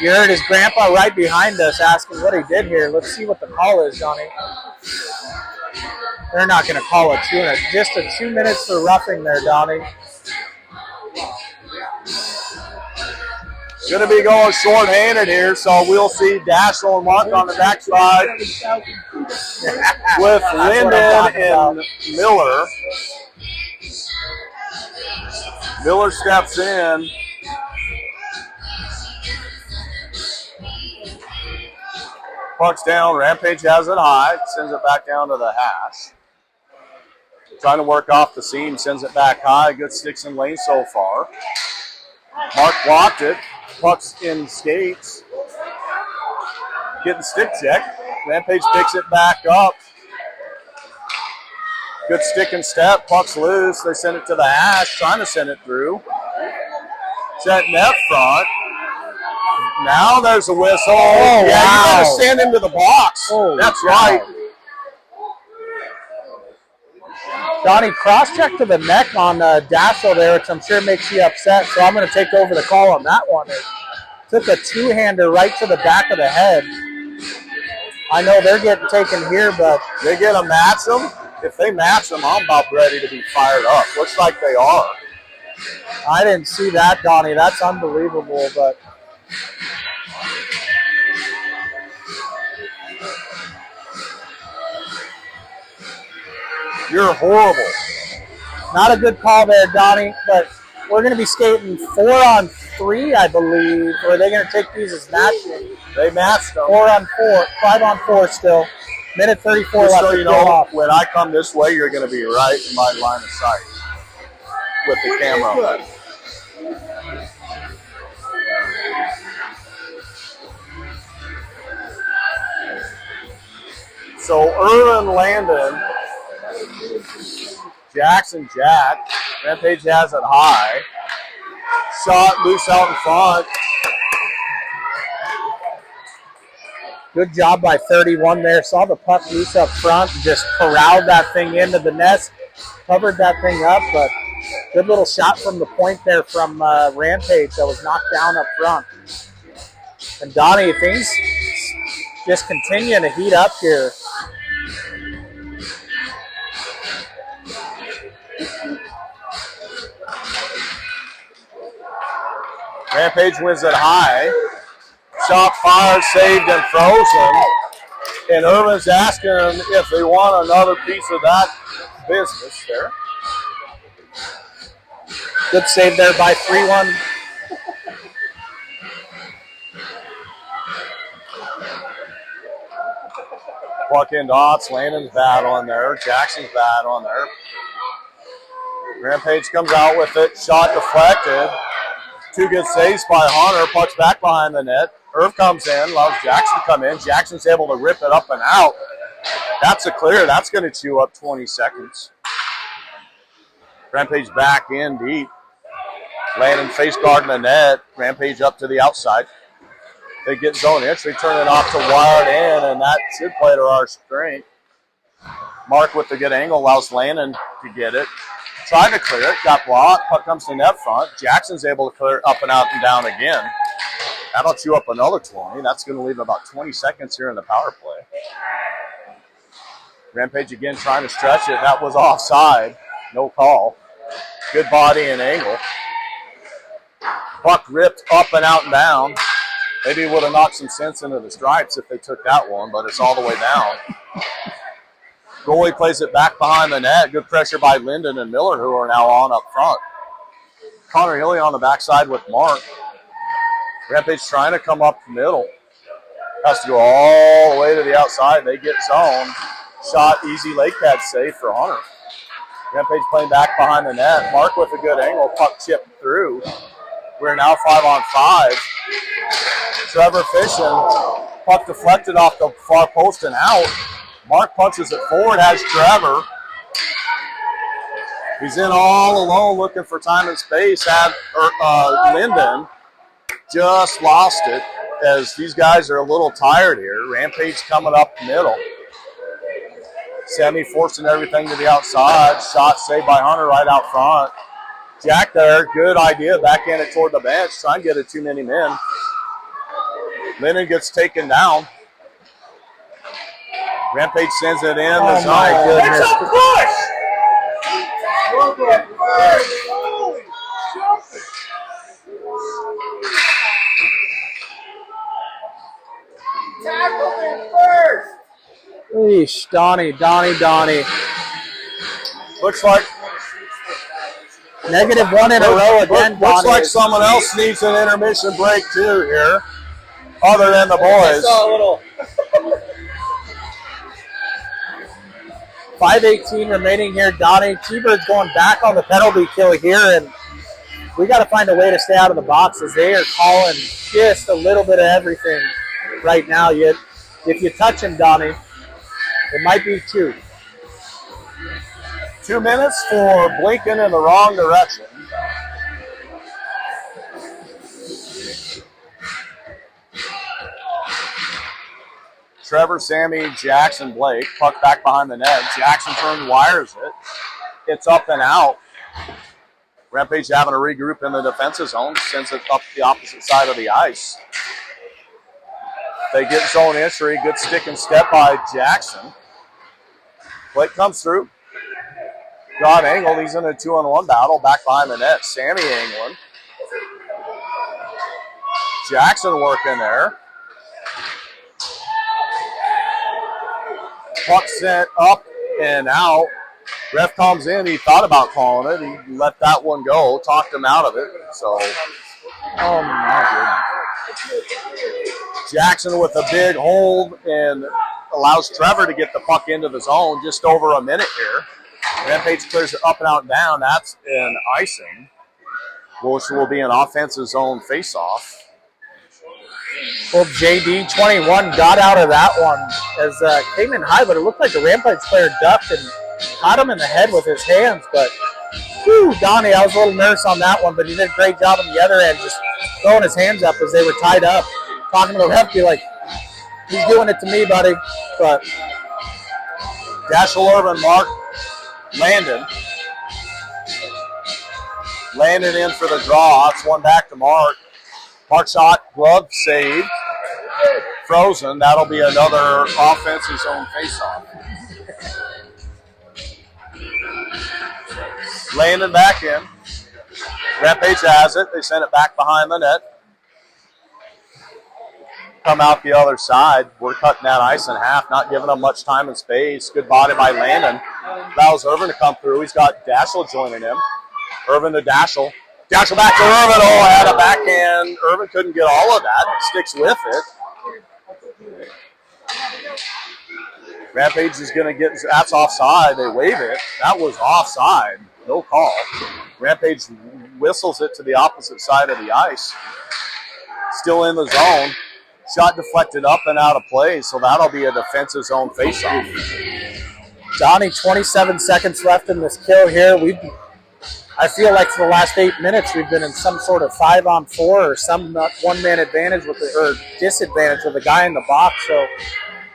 You heard his grandpa right behind us asking what he did here. Let's see what the call is, Donnie. They're not going to call it 2 minutes. Just a 2 minutes for roughing there, Donnie. Going to be going short-handed here, so we'll see Dashel and Mark on the backside with Linden and Miller. Miller steps in. Puck's down. Rampage has it high. Sends it back down to the hash. Trying to work off the seam. Sends it back high. Good sticks in lane so far. Mark blocked it. Puck's in skates. Getting stick check. Rampage picks it back up. Good stick and step. Puck's loose. They send it to the hash, trying to send it through. Set net front. Now there's a whistle. Oh, yeah, wow. You got to stand into the box. Holy That's cow. right. Donnie, cross-check to the neck on Dassel there, which I'm sure makes you upset, so I'm going to take over the call on that one. It took a two-hander right to the back of the head. I know they're getting taken here, but They get a match them. If they match them, I'm about ready to be fired up. Looks like they are. I didn't see that, Donnie. That's unbelievable, but You're horrible. not a good call there, Donnie, but we're going to be skating 4-on-3, I believe, or are they going to take these as matches? They matched them. 4-on-4, 5-on-4 still. Minute 34 Just left so to you go know, off. when I come this way, you're going to be right in my line of sight with the camera. So Irvin Landon, Jackson Jack, Rampage has it high. Shot loose out in front. Good job by 31 there. Saw the puck loose up front and just corralled that thing into the nest. Covered that thing up, but good little shot from the point there from Rampage that was knocked down up front. And Donnie, things just continue to heat up here. Rampage wins it high. Shot fired, saved, and frozen. And Irvin's asking them if they want another piece of that business there. Good save there by 3-1. Puck in dots. Landon's bad on there. Jackson's bad on there. Rampage comes out with it. Shot deflected. Two good saves by Hunter. Puck's back behind the net. Irv comes in. Allows Jackson to come in. Jackson's able to rip it up and out. That's a clear. That's going to chew up 20 seconds. Rampage back in deep. Landon face guarding the net. Rampage up to the outside. They get zone entry, turn it off to wired in, and that should play to our strength. Mark with the good angle allows Landon to get it. Tried to clear it, got blocked. Puck comes to net front. Jackson's able to clear it up and out and down again. That'll chew up another 20. That's going to leave about 20 seconds here in the power play. Rampage again trying to stretch it. That was offside. No call. Good body and angle. Puck ripped up and out and down. Maybe it would have knocked some sense into the stripes if they took that one, but it's all the way down. Goalie plays it back behind the net. Good pressure by Linden and Miller, who are now on up front. Connor Hilly on the backside with Mark. Rampage trying to come up the middle. Has to go all the way to the outside. They get zone. Shot, easy leg pad save for Hunter. Rampage playing back behind the net. Mark with a good angle. Puck chipped through. We're now 5-on-5. Trevor fishing. Puck deflected off the far post and out. Mark punches it forward, has Trevor. He's in all alone looking for time and space. Had Linden just lost it as these guys are a little tired here. Rampage coming up the middle. Sammy forcing everything to the outside. Shot saved by Hunter right out front. Jack there, good idea. Backhand it toward the bench. Try and get it too many men. Linden gets taken down. Rampage sends it in. Oh my goodness. It's a push! Look at first! Holy jumping! Tackle him first! Eesh, Donnie. Looks like -1 in a row again, looks Donnie. like someone else needs an intermission break too here, other than the boys. 5:18 remaining here, Donnie. T-Bird's going back on the penalty kill here, and we got to find a way to stay out of the boxes. They are calling just a little bit of everything right now. Yet, if you touch him, Donnie, it might be 2. 2 minutes for blinking in the wrong direction. Trevor, Sammy, Jackson, Blake. Puck back behind the net. Jackson turns, wires it. It's up and out. Rampage having to regroup in the defensive zone. Sends it up the opposite side of the ice. They get zone entry. Good stick and step by Jackson. Blake comes through. Got angled. He's in a 2-on-1 battle. Back behind the net. Sammy angling. Jackson working there. Puck sent up and out. Ref comes in. He thought about calling it. He let that one go. Talked him out of it. So, oh my goodness. Jackson with a big hold and allows Trevor to get the puck into the zone. Just over a minute here. Rampage clears it up and out and down. That's an icing, which will be an offensive zone faceoff. Well, JD 21 got out of that one as came in high, but it looked like the Rampage player ducked and caught him in the head with his hands. But, whew, Donnie, I was a little nervous on that one, but he did a great job on the other end, just throwing his hands up as they were tied up. Talking to the ref, be like, he's doing it to me, buddy. But Dashel Irvin, Mark Landon. Landon in for the draw. It's one back to Mark. Mark shot, glove saved. Frozen. That'll be another offensive zone faceoff. Landon back in. Rampage has it. They send it back behind the net. Come out the other side. We're cutting that ice in half, not giving them much time and space. Good body by Landon. Allows Irvin to come through. He's got Dashel joining him. Irvin to Dashel. Dashel back to Irvin. Oh, had a backhand. Irvin couldn't get all of that. Sticks with it. Rampage is going to get, that's offside. They wave it. That was offside. No call. Rampage whistles it to the opposite side of the ice. Still in the zone. Shot deflected up and out of play, so that'll be a defensive zone faceoff. Donnie, 27 seconds left in this kill here. I feel like for the last 8 minutes we've been in some sort of 5-on-4 or some one-man advantage or disadvantage with the guy in the box. So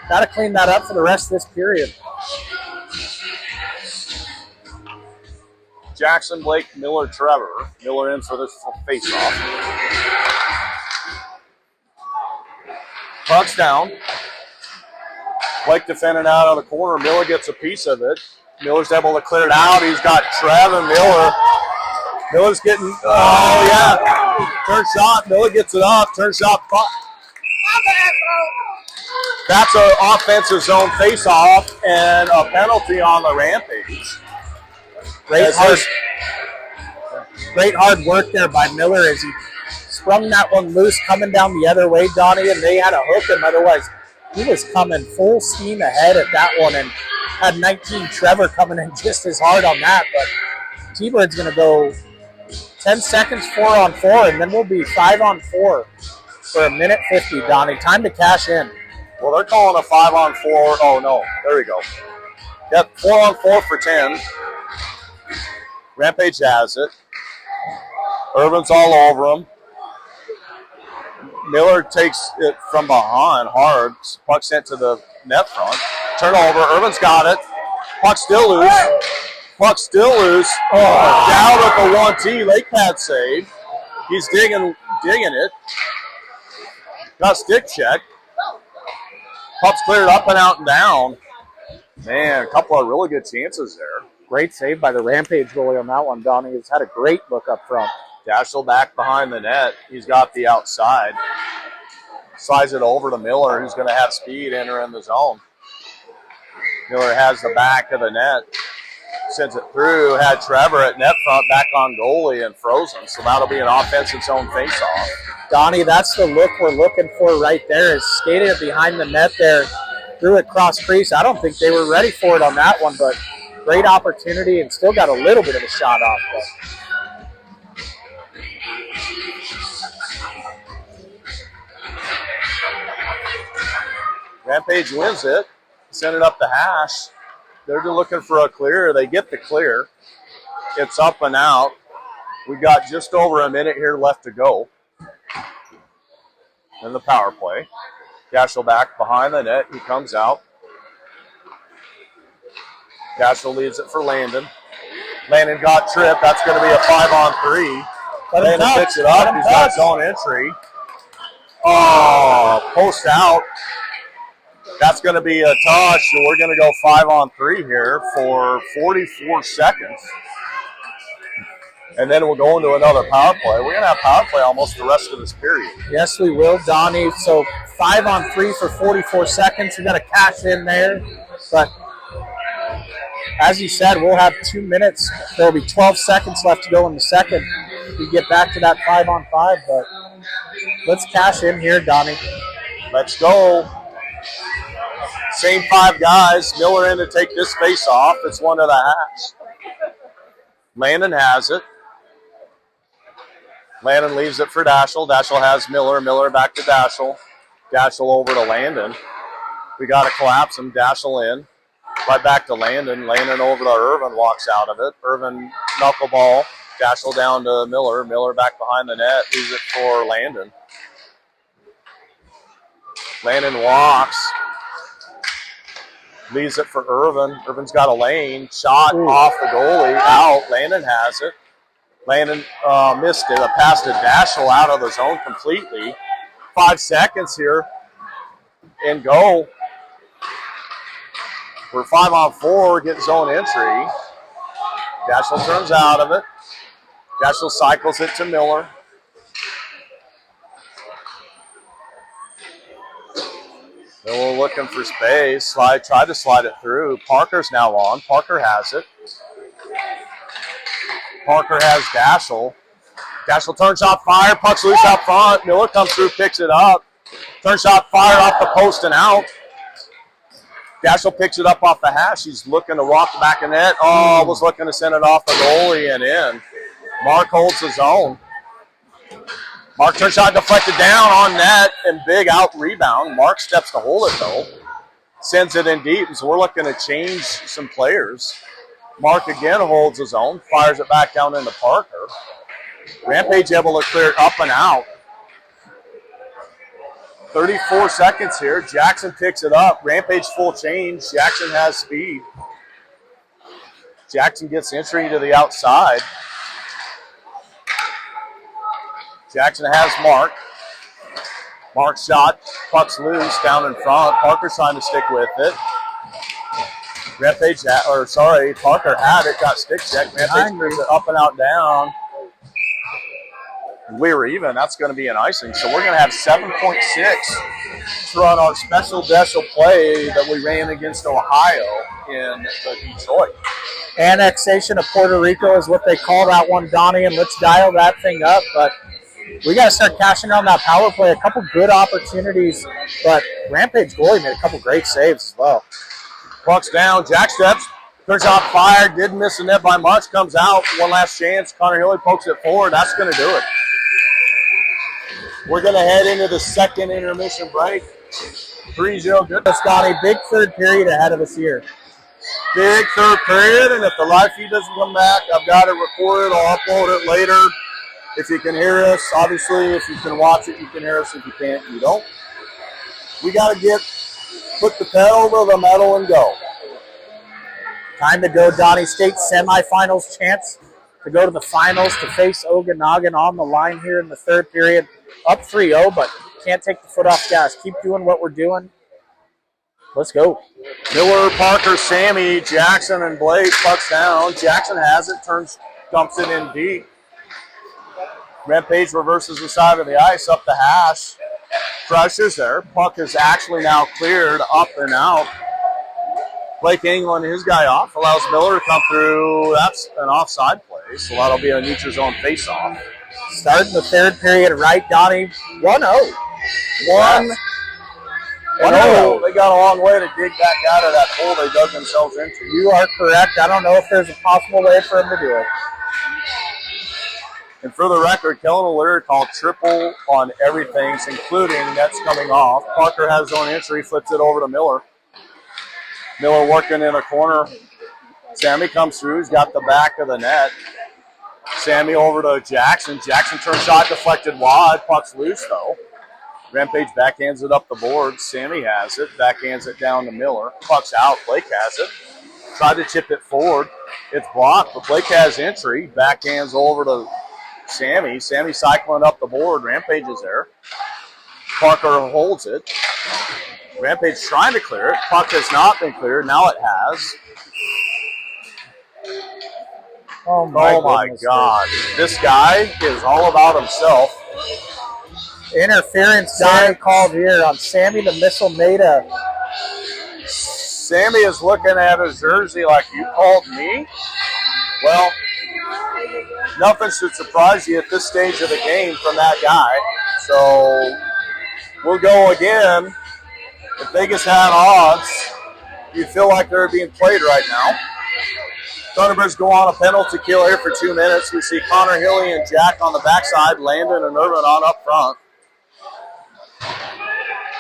got to clean that up for the rest of this period. Jackson, Blake, Miller, Trevor. Miller in for this faceoff. Puck's down. Blake defending out of the corner. Miller gets a piece of it. Miller's able to clear it out. He's got Trevor Miller. Miller's getting, oh yeah. Turn shot. Miller gets it up. Turn shot. That's an offensive zone faceoff and a penalty on the Rampage. Great hard work there by Miller as he sprung that one loose coming down the other way, Donnie, and they had to hook him. Otherwise, he was coming full steam ahead at that one and had 19 Trevor coming in just as hard on that. But T-Bird's going to go 10 seconds 4-on-4, and then we'll be 5-on-4 for 1:50, Donnie. Time to cash in. Well, they're calling a 5-on-4. Oh, no. There we go. Yep, 4-on-4 for 10. Rampage has it. Irvin's all over him. Miller takes it from behind hard. Puck sent to the net front. Turnover. Irvin's got it. Puck still loose. Puck still loose. Oh, down with the 1T. Lake pad save. He's digging it. Got stick check. Puck's cleared up and out and down. Man, a couple of really good chances there. Great save by the Rampage goalie on that one, Donnie. He's had a great look up front. Dashel back behind the net. He's got the outside. Slides it over to Miller, who's going to have speed enter in the zone. Miller has the back of the net. Sends it through. Had Trevor at net front back on goalie and frozen. So that'll be an offensive zone faceoff. Donnie, that's the look we're looking for right there. Is skated it behind the net there. Threw it cross crease. I don't think they were ready for it on that one, but great opportunity and still got a little bit of a shot off. But Rampage wins it. Send it up the hash. They're looking for a clear. They get the clear. It's up and out. We got just over a minute here left to go in the power play. Cashel back behind the net. He comes out. Cashel leaves it for Landon. Landon got tripped. That's going to be a 5-on-3. Landon picks it up. He's got zone entry. Oh, post out. That's going to be a touch. So we're going to go 5-on-3 here for 44 seconds. And then we'll go into another power play. We're going to have power play almost the rest of this period. Yes, we will, Donnie. So 5-on-3 for 44 seconds. We got to cash in there. But as you said, we'll have 2 minutes. There'll be 12 seconds left to go in the second. We get back to that 5-on-5. But let's cash in here, Donnie. Let's go. Same 5 guys. Miller in to take this face off. It's one to the hash. Landon has it. Landon leaves it for Dashel. Dashel has Miller. Miller back to Dashel. Dashel over to Landon. We got to collapse him. Dashel in. Right back to Landon. Landon over to Irvin. Walks out of it. Irvin knuckleball. Dashel down to Miller. Miller back behind the net. Leaves it for Landon. Landon walks. Leaves it for Irvin. Irvin's got a lane. Shot off the goalie. Out. Landon has it. Landon missed it. A pass to Dashel out of the zone completely. 5 seconds here. And go. We're 5-on-4. Getting zone entry. Dashel turns out of it. Dashel cycles it to Miller. Then we're looking for space. Try to slide it through. Parker's now on. Parker has it. Parker has Dashel. Dashel turn shot fire. Puck's loose out front. Miller comes through, picks it up. Turn shot fire off the post and out. Dashel picks it up off the hash. He's looking to walk the back of net. Oh, was looking to send it off the goalie and in. Mark holds his own. Mark turn shot deflected down on net and big out rebound. Mark steps to hold it though. Sends it in deep, and so we're looking to change some players. Mark again holds his own, fires it back down into Parker. Rampage able to clear it up and out. 34 seconds here. Jackson picks it up. Rampage full change. Jackson has speed. Jackson gets entry to the outside. Jackson has Mark. Mark's shot. Puck's loose down in front. Parker's trying to stick with it. Parker had it, got stick check. Rampage clears it up and out down. We were even. That's going to be an icing. So we're going to have 7.6 to run our special Dashel play that we ran against Ohio in Detroit. Annexation of Puerto Rico is what they call that one, Donnie, and let's dial that thing up. But we got to start cashing on that power play. A couple good opportunities, but Rampage goalie made a couple great saves as well. Puck's down. Jack steps. Turns out fire. Didn't miss the net by much. Comes out. One last chance. Connor Hilly pokes it forward. That's going to do it. We're going to head into the second intermission break. 3-0 good. Donnie, big third period ahead of us here. Big third period, and if the live feed doesn't come back, I've got it recorded. I'll upload it later. If you can hear us, obviously, if you can watch it, you can hear us. If you can't, you don't. We got to put the pedal to the metal and go. Time to go, Donnie. State semifinals chance to go to the finals to face Okanagan on the line here in the third period. Up 3-0, but can't take the foot off gas. Keep doing what we're doing. Let's go. Miller, Parker, Sammy, Jackson, and Blake. Puck's down. Jackson has it, dumps it in deep. Rampage reverses the side of the ice, up the hash. Crushes there. Puck is actually now cleared up and out. Blake England, his guy off, allows Miller to come through. That's an offside play, so that'll be a neutral zone face-off. Starting the third period right, Donnie. 1-0. 1-0. They got a long way to dig back out of that hole they dug themselves into. You are correct. I don't know if there's a possible way for them to do it. And for the record, Kellen O'Leary called triple on everything, including nets coming off. Parker has his own entry, flips it over to Miller. Miller working in a corner. Sammy comes through. He's got the back of the net. Sammy over to Jackson. Jackson turn shot deflected wide. Puck's loose though. Rampage backhands it up the board. Sammy has it. Backhands it down to Miller. Puck's out. Blake has it. Tried to chip it forward. It's blocked, but Blake has entry. Backhands over to Sammy. Sammy cycling up the board. Rampage is there. Parker holds it. Rampage trying to clear it. Puck has not been cleared. Now it has. Oh my God. This guy is all about himself. Interference Donnie called here on Sammy the Missile Maida. Sammy is looking at his jersey like, you called me? Well, nothing should surprise you at this stage of the game from that guy. So we'll go again. If Vegas had odds, you feel like they're being played right now. Thunderbirds go on a penalty kill here for 2 minutes. We see Connor Hilly and Jack on the backside, Landon and Irvin on up front.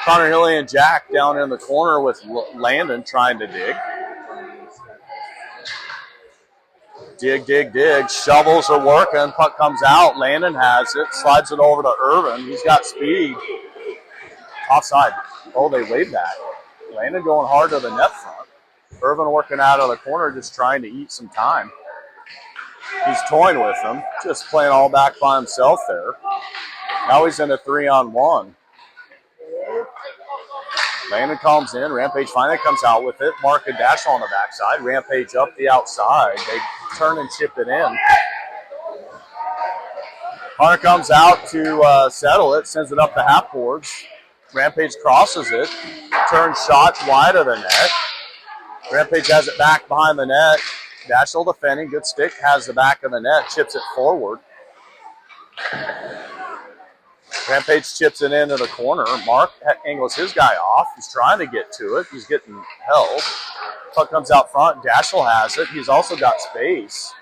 Connor Hilly and Jack down in the corner with Landon trying to dig. Dig. Shovels are working. Puck comes out. Landon has it. Slides it over to Irvin. He's got speed. Offside. Oh, they waved that. Landon going hard to the net front. Irvin working out of the corner, just trying to eat some time. He's toying with them, just playing all back by himself there. Now he's in a 3-on-1. Landon comes in. Rampage finally comes out with it. Mark and Dash on the backside. Rampage up the outside. They turn and chip it in. Hunter comes out to settle it. Sends it up the half boards. Rampage crosses it. Turns shot wide of the net. Rampage has it back behind the net. Dashel defending. Good stick. Has the back of the net. Chips it forward. Rampage chips it into the corner. Mark angles his guy off. He's trying to get to it. He's getting held. Puck comes out front. Dashel has it. He's also got space.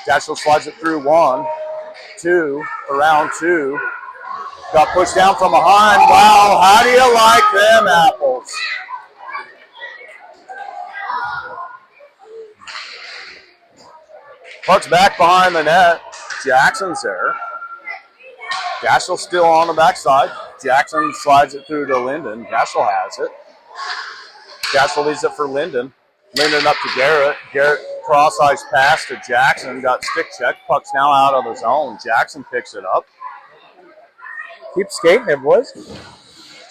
Dashel slides it through 1, 2, around 2. Got pushed down from behind. Wow, how do you like them apples? Puck's back behind the net. Jackson's there. Dashel still on the backside. Jackson slides it through to Linden. Dashel has it. Dashel leaves it for Linden. Linden up to Garrett. Garrett cross-ice pass to Jackson. Got stick check. Puck's now out of the zone. Jackson picks it up. Keep skating it, boys.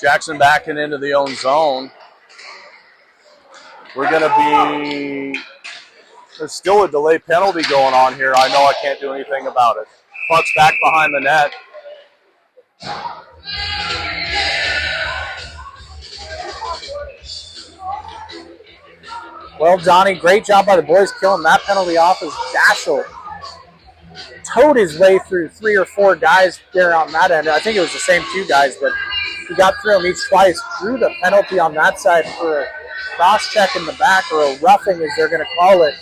Jackson backing into the own zone. We're going to be... There's still a delay penalty going on here. I know I can't do anything about it. Puck's back behind the net. Well, Donnie, great job by the boys killing that penalty off as Dashel towed his way through 3 or 4 guys there on that end. I think it was the same 2 guys, but he got through them each twice. Drew the penalty on that side for a cross-check in the back, or a roughing as they're going to call it.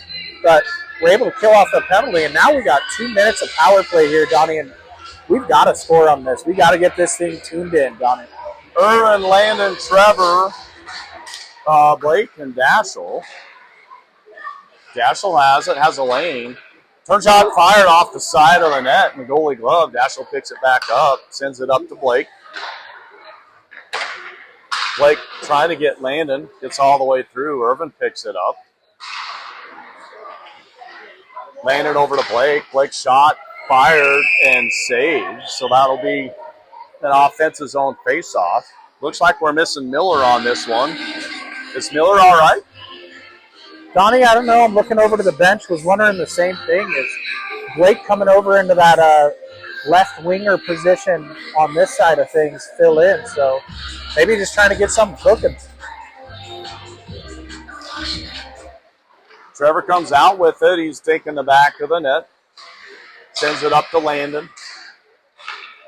But we're able to kill off the penalty, and now we got 2 minutes of power play here, Donnie, and we've got to score on this. We got to get this thing tuned in, Donnie. Irvin, Landon, Trevor, Blake, and Dashel. Dashel has it, has a lane. Turns out fired off the side of the net in the goalie glove. Dashel picks it back up, sends it up to Blake. Blake trying to get Landon, gets all the way through. Irvin picks it up. Landon over to Blake. Blake shot, fired, and saved. So that'll be an offensive zone face-off. Looks like we're missing Miller on this one. Is Miller all right? Donnie, I don't know. I'm looking over to the bench. Was wondering the same thing. Is Blake coming over into that left winger position on this side of things fill in? So maybe just trying to get something cooking. Trevor comes out with it. He's taking the back of the net. Sends it up to Landon.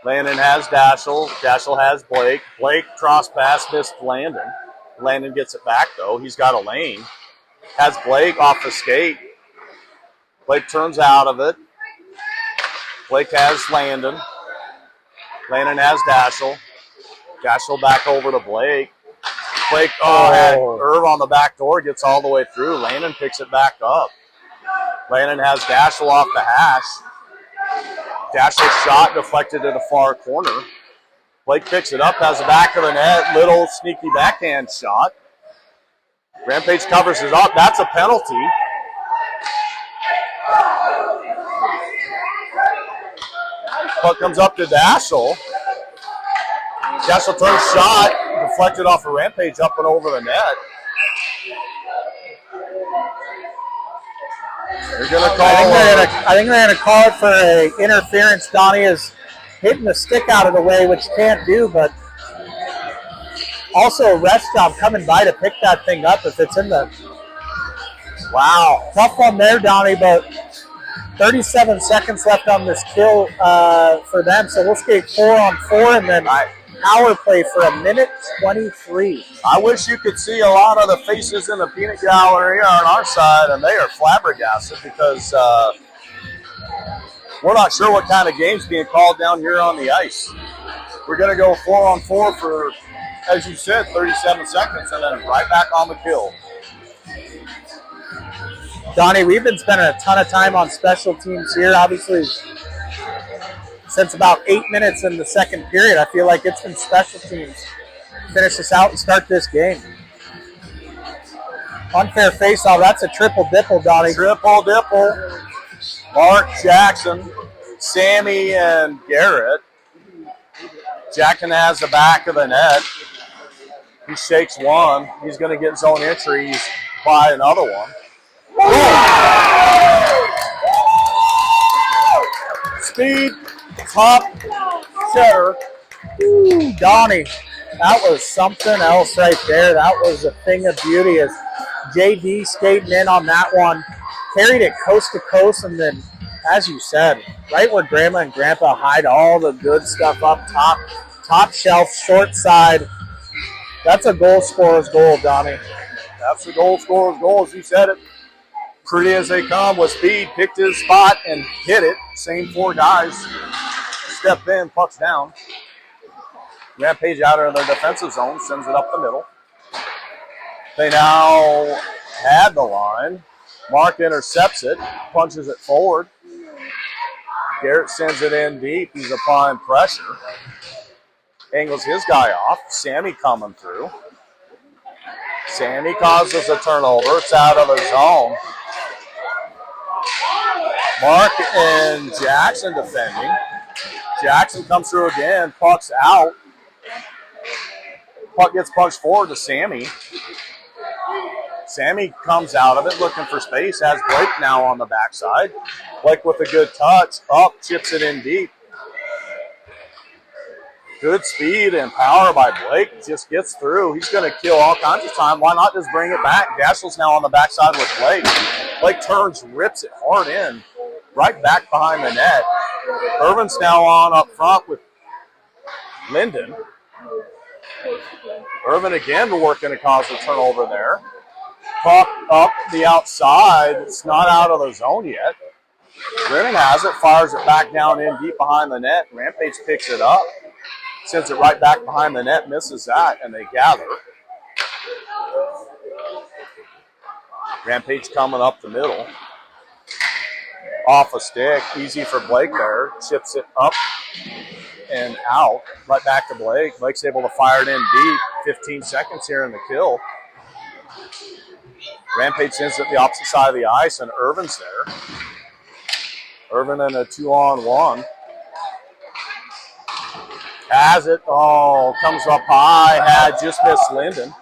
Landon has Dashel. Dashel has Blake. Blake cross pass missed Landon. Landon gets it back, though. He's got a lane. Has Blake off the skate. Blake turns out of it. Blake has Landon. Landon has Dashel. Dashel back over to Blake. Blake had Irv on the back door, gets all the way through. Landon picks it back up. Landon has Dashel off the hash. Dashel's shot deflected to the far corner. Blake picks it up, has the back of the net. Little sneaky backhand shot. Rampage covers it up. That's a penalty. Puck comes up to Dashel. Dashel turns shot, deflected off of Rampage up and over the net. They're going to call. I think they're going to call it for a interference. Donnie is hitting the stick out of the way, which you can't do, but also a rest job coming by to pick that thing up if it's in the. Wow, tough one there, Donnie, but 37 seconds left on this kill for them, so we'll skate 4-on-4 and then power play for 1:23. I wish you could see a lot of the faces in the peanut gallery on our side, and they are flabbergasted because we're not sure what kind of game's being called down here on the ice. We're going to go 4-on-4 for, as you said, 37 seconds, and then right back on the kill. Donnie, we've been spending a ton of time on special teams here. Obviously, since about 8 minutes in the second period, I feel like it's been special teams. Finish this out and start this game. Unfair faceoff. That's a triple-dipple, Donnie. Triple-dipple. Mark, Jackson, Sammy, and Garrett. Jackson has the back of the net. He shakes one. He's going to get zone entry. He's by another one. Speed, top, cheddar. Ooh, Donnie, that was something else right there. That was a thing of beauty as JD skating in on that one. Carried it coast to coast, and then, as you said, right where Grandma and Grandpa hide all the good stuff up top. Top shelf, short side. That's a goal scorer's goal, Donnie. That's the goal scorer's goal, as you said it. Pretty as they come with speed, picked his spot and hit it. Same four guys step in, puck's down. Rampage out of their defensive zone, sends it up the middle. They now had the line. Mark intercepts it, punches it forward. Garrett sends it in deep. He's applying pressure. Angles his guy off. Sammy coming through. Sammy causes a turnover. It's out of the zone. Mark and Jackson defending. Jackson comes through again. Puck's out. Puck gets punched forward to Sammy. Sammy comes out of it looking for space. Has Blake now on the backside. Blake with a good touch. Up, chips it in deep. Good speed and power by Blake. Just gets through. He's going to kill all kinds of time. Why not just bring it back? Dashel's now on the backside with Blake. Blake turns, rips it hard in. Right back behind the net. Irvin's now on up front with Linden. Irvin again working to cause a turnover there. Puck up the outside. It's not out of the zone yet. Brennan has it, fires it back down in deep behind the net. Rampage picks it up, sends it right back behind the net, misses that, and they gather. Rampage coming up the middle. Off a stick, easy for Blake there. Chips it up and out, right back to Blake. Blake's able to fire it in deep. 15 seconds here in the kill. Rampage sends it the opposite side of the ice, and Irvin's there. Irvin in a 2-on-1. Has it. Oh, comes up high. Had just missed Linden.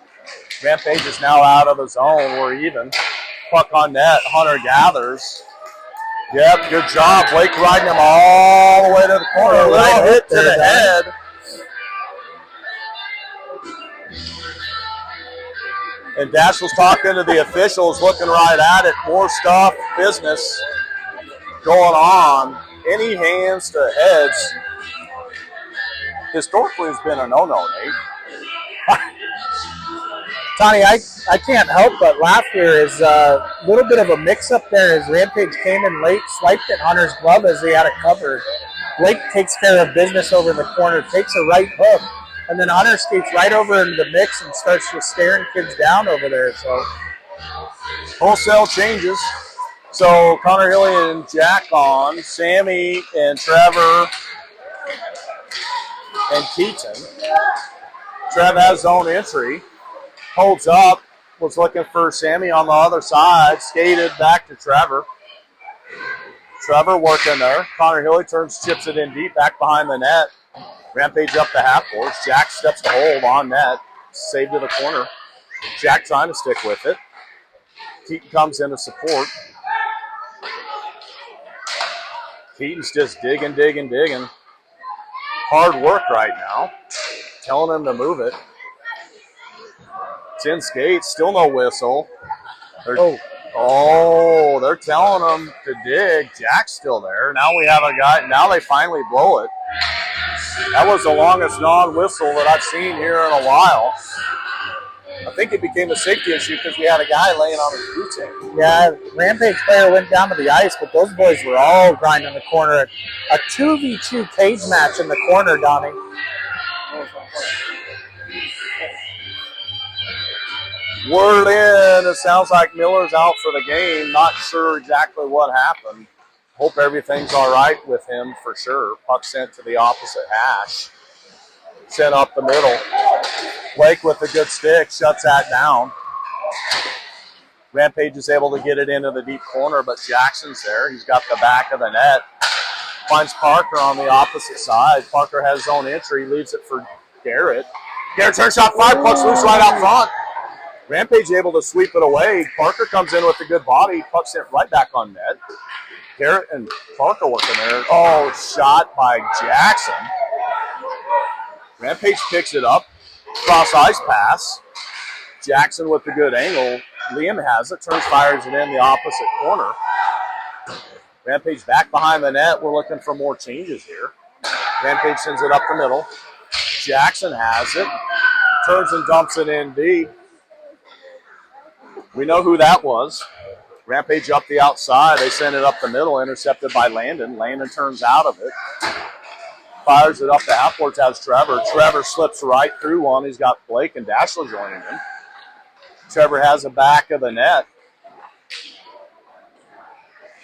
Rampage is now out of the zone. We're even. Puck on net. Hunter gathers. Yep, good job. Blake riding him all the way to the corner. A little hit to the head. And Dashel's talking to the officials, looking right at it. More stuff, business going on. Any hands to heads historically has been a no-no, Nate. Tony, I can't help but laugh here. Is a little bit of a mix-up there as Rampage came in late, swiped at Hunter's glove as he had it covered. Blake takes care of business over in the corner, takes a right hook, And then Hunter skates right over into the mix and starts just staring kids down over there. So wholesale changes. So Connor Hilly and Jack on, Sammy and Trevor and Keaton. Trev has zone entry, holds up, was looking for Sammy on the other side, skated back to Trevor. Trevor working there. Connor Hilly turns, chips it in deep, back behind the net. Rampage up the half boards. Jack steps to hold on net, saved to the corner. Jack trying to stick with it. Keaton comes in to support. Keaton's just digging. Hard work right now. Telling him to move it. It's in skates, still no whistle. They're telling him to dig. Jack's still there. Now we have a guy, now they finally blow it. That was the longest non-whistle that I've seen here in a while. I think it became a safety issue because we had a guy laying on his boots in. Yeah, Rampage player went down to the ice, but those boys were all grinding the corner. A 2v2 cage match in the corner, Donnie. Word in, it sounds like Miller's out for the game. Not sure exactly what happened. Hope everything's all right with him for sure. Puck sent to the opposite hash. Sent up the middle. Blake with a good stick shuts that down. Rampage is able to get it into the deep corner, but Jackson's there. He's got the back of the net. Finds Parker on the opposite side. Parker has zone entry, leaves it for Garrett. Garrett turn shot fired, puck's loose right out front. Rampage able to sweep it away. Parker comes in with a good body. Puck sent right back on net. Garrett and Parker working there. Oh, shot by Jackson. Rampage picks it up. Cross ice pass. Jackson with the good angle. Liam has it. Turns, fires it in the opposite corner. Rampage back behind the net. We're looking for more changes here. Rampage sends it up the middle. Jackson has it. Turns and dumps it in deep. We know who that was. Rampage up the outside. They send it up the middle, intercepted by Landon. Landon turns out of it. Fires it up the half court, has Trevor. Trevor slips right through one. He's got Blake and Dashler joining him. Trevor has the back of the net.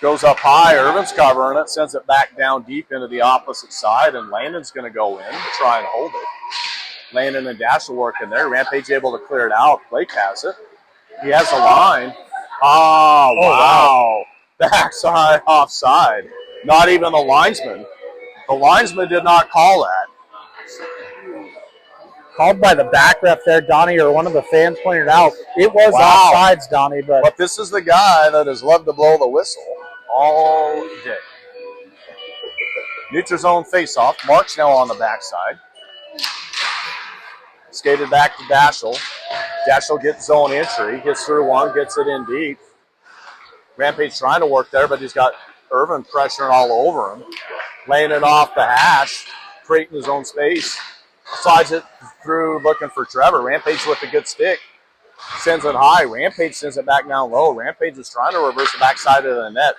Goes up high. Irvin's covering it. Sends it back down deep into the opposite side, and Landon's going to go in, try and hold it. Landon and Dashler working there. Rampage able to clear it out. Blake has it. He has the line. Oh, wow. Backside, offside. Not even the linesman. The linesman did not call that. Called by the back ref there, Donnie, or one of the fans pointed out. It was offsides, Donnie. But this is the guy that has loved to blow the whistle all day. Neutral zone face-off. Mark's now on the backside. Skated back to Dashel. Dashel gets zone entry. Gets through one. Gets it in deep. Rampage trying to work there, but he's got Irvin pressuring all over him. Laying it off the hash. Creating his own space. Slides it through looking for Trevor. Rampage with a good stick. Sends it high. Rampage sends it back down low. Rampage is trying to reverse the backside of the net.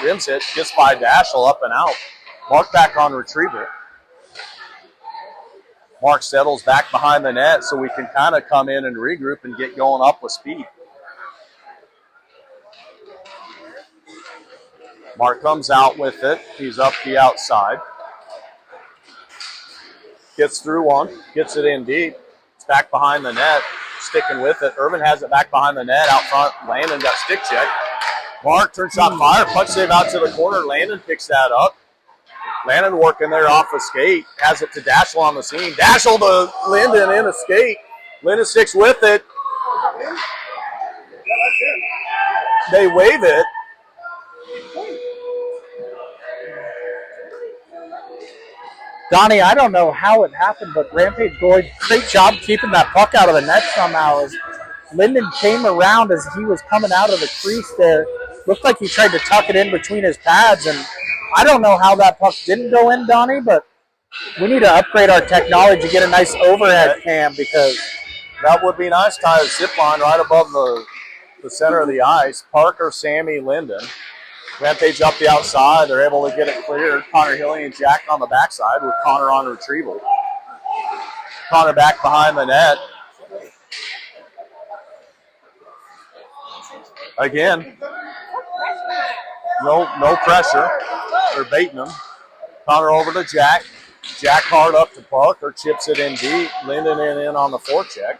Rims it. Gets by Dashel up and out. Mark back on retrieval. Mark settles back behind the net so we can kind of come in and regroup and get going up with speed. Mark comes out with it. He's up the outside. Gets through one. Gets it in deep. It's back behind the net. Sticking with it. Irvin has it back behind the net. Out front, Landon got stick check. Mark turns shot fire. Punch save out to the corner. Landon picks that up. Landon working there off a skate. Has it to Dashel on the seam. Dashel to Linden in a skate. Linden sticks with it. They wave it. Donnie, I don't know how it happened, but Rampage goalie, great job keeping that puck out of the net somehow. As Linden came around as he was coming out of the crease there. Looked like he tried to tuck it in between his pads, and I don't know how that puck didn't go in, Donnie, but we need to upgrade our technology to get a nice overhead cam because that would be nice. Tie a zip line right above the center of the ice. Parker, Sammy, Linden. Rampage up the outside. They're able to get it cleared. Connor Hilly and Jack on the backside with Connor on retrieval. Connor back behind the net. Again, no pressure. They're baiting him. Connor over to Jack. Jack hard up to Parker, chips it in deep. Linden in on the forecheck.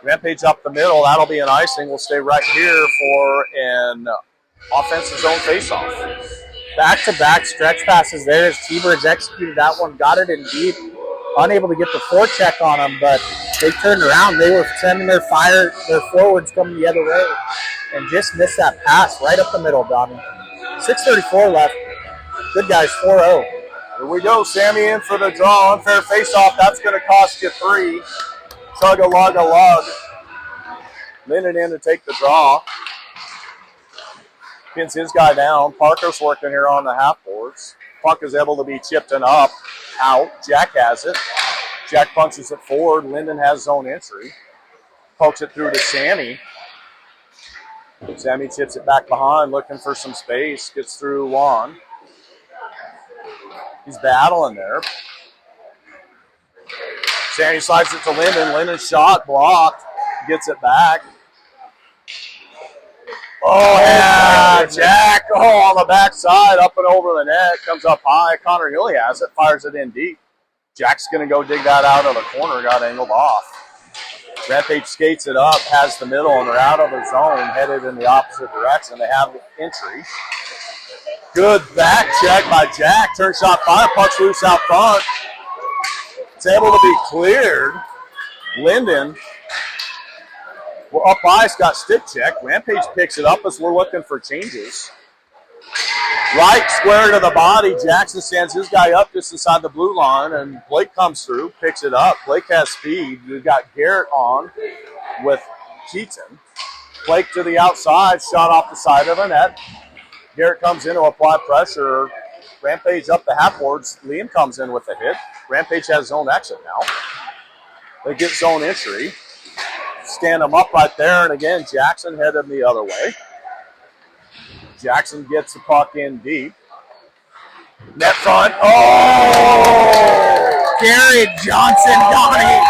Rampage up the middle. That'll be an icing. We'll stay right here for an offensive zone faceoff. Back-to-back stretch passes there as T-Birds executed that one, got it in deep. Unable to get the forecheck on them, but they turned around. They were sending their forwards coming the other way and just missed that pass right up the middle, Donnie. 6:34 left. Good guys, 4-0. Here we go. Sammy in for the draw. Unfair faceoff. That's going to cost you 3. Chug-a-lug-a-lug. Linden in to take the draw. Pins his guy down. Parker's working here on the half boards. Puck is able to be chipped and up. Out. Jack has it. Jack punches it forward. Linden has zone entry. Pokes it through to Sammy. Sammy chips it back behind, looking for some space. Gets through Juan. He's battling there. Sammy slides it to Linden. Linden's shot blocked. Gets it back. Oh, yeah, Jack. Oh, on the backside, up and over the net. Comes up high. Connor Hilly has it. Fires it in deep. Jack's going to go dig that out of the corner. Got angled off. Rampage skates it up, has the middle, and they're out of the zone, headed in the opposite direction. They have entry. Good back check by Jack. Turn shot fire. Puck's loose out front. It's able to be cleared. Linden, well, up ice, got stick check. Rampage picks it up as we're looking for changes. Right square to the body. Jackson stands his guy up just inside the blue line, and Blake comes through, picks it up. Blake has speed. We've got Garrett on with Keaton. Blake to the outside, shot off the side of the net. Garrett comes in to apply pressure. Rampage up the half boards. Liam comes in with a hit. Rampage has zone exit now. They get zone entry. Stand them up right there, and again, Jackson headed the other way. Jackson gets the puck in deep. Net front. Oh! Garrett Johnson, Donnie,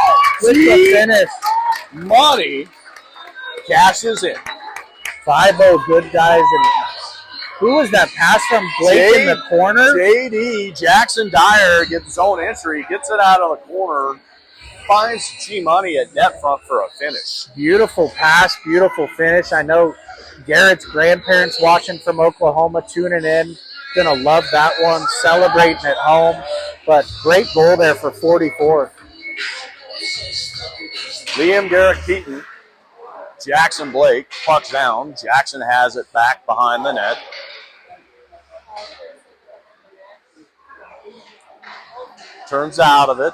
with the finish. Money cashes in. 5-0, good guys. And who was that pass from Blake in the corner? JD, Jackson Dyer gets zone entry, gets it out of the corner, finds G-Money at net front for a finish. Beautiful pass, beautiful finish. I know Garrett's grandparents watching from Oklahoma, tuning in. Gonna love that one, celebrating at home. But great goal there for 44. Liam, Garrett, Keaton, Jackson, Blake, puck's down. Jackson has it back behind the net. Turns out of it.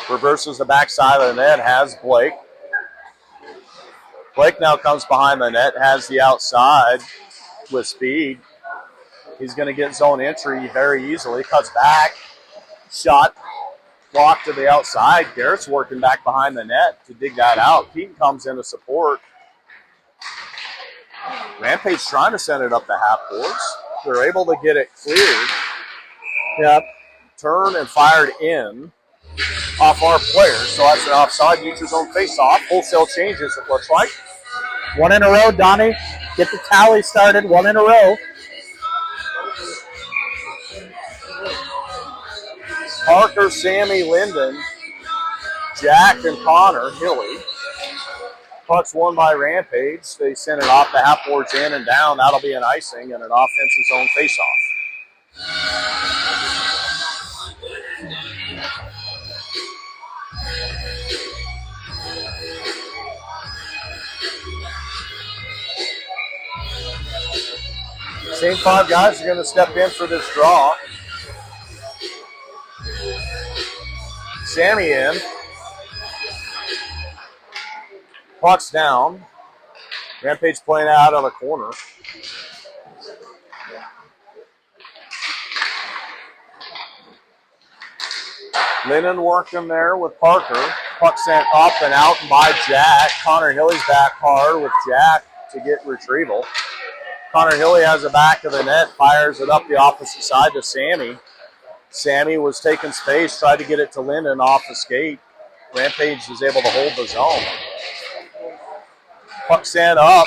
Reverses the backside of the net, has Blake. Blake now comes behind the net, has the outside with speed. He's going to get zone entry very easily. Cuts back. Shot. Blocked to the outside. Garrett's working back behind the net to dig that out. Keaton comes in to support. Rampage trying to send it up the half boards. They're able to get it cleared. Yep. Turned and fired in off our players. So that's an offside. Neutral zone face-off. Wholesale changes, it looks like. One in a row, Donnie. Get the tally started. One in a row. Parker, Sammy, Linden, Jack, and Connor Hilly. Puck's won by Rampage. They send it off the half boards in and down. That'll be an icing and an offensive zone face-off. Same 5 guys are going to step in for this draw. Sammy in. Puck's down. Rampage playing out on the corner. Linden working there with Parker. Puck sent up and out by Jack. Connor Hilly's back hard with Jack to get retrieval. Connor Hilly has the back of the net, fires it up the opposite side to Sammy. Sammy was taking space, tried to get it to Linden off the skate. Rampage is able to hold the zone. Puck sent up.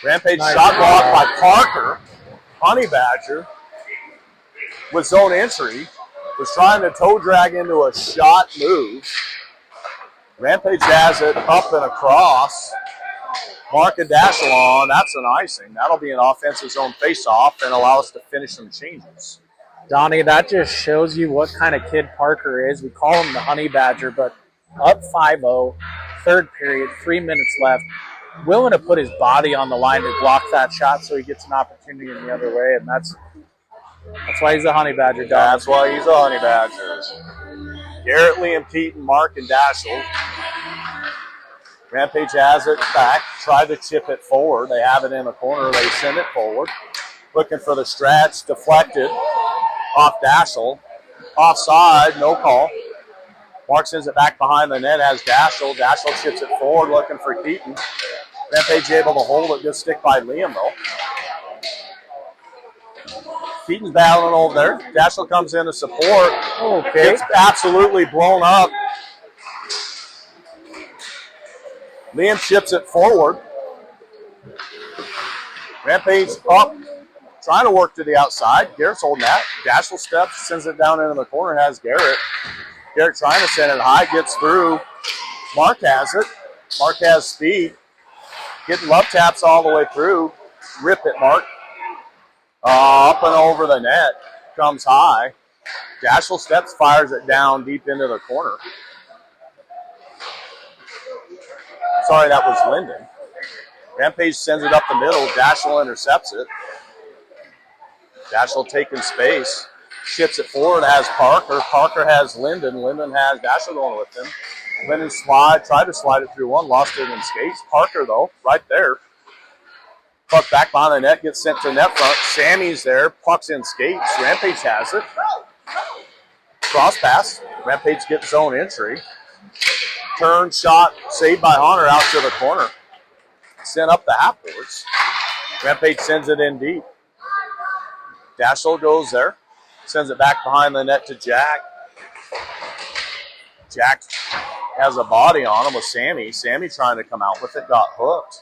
Rampage shot blocked by Parker. Honey Badger with zone entry was trying to toe drag into a shot move. Rampage has it up and across. Mark and Dashel on. That's an icing. That'll be an offensive zone face-off and allow us to finish some changes. Donnie, that just shows you what kind of kid Parker is. We call him the Honey Badger, but up 5-0, third period, 3 minutes left, willing to put his body on the line to block that shot so he gets an opportunity in the other way, and that's why he's a Honey Badger, Don. That's why he's a Honey Badger. Garrett, Liam, Keaton, Mark, and Dashel. Rampage has it back. Try to chip it forward. They have it in the corner. They send it forward. Looking for the stretch. Deflected off Dashel. Offside. No call. Mark sends it back behind the net. Has Dashel. Dashel chips it forward. Looking for Keaton. Rampage able to hold it. Good stick by Liam, though. Keaton's battling over there. Dashel comes in to support. Okay. It's absolutely blown up. Liam chips it forward. Rampage up, trying to work to the outside. Garrett's holding that. Dashel steps, sends it down into the corner, has Garrett. Garrett trying to send it high, gets through. Mark has it. Mark has speed. Getting love taps all the way through. Rip it, Mark. Up and over the net. Comes high. Dashel steps, fires it down deep into the corner. Sorry, that was Linden. Rampage sends it up the middle. Dashel intercepts it. Dashel taking space. Chips it forward, has Parker. Parker has Linden. Linden has Dashel going with him. Linden tried to slide it through one, lost it in skates. Parker, though, right there. Puck back behind the net, gets sent to net front. Sammy's there, puck's in skates. Rampage has it. Cross pass. Rampage gets zone entry. Turn shot, saved by Hunter out to the corner. Sent up the half boards. Rampage sends it in deep. Dashel goes there. Sends it back behind the net to Jack. Jack has a body on him with Sammy. Sammy trying to come out with it, got hooked.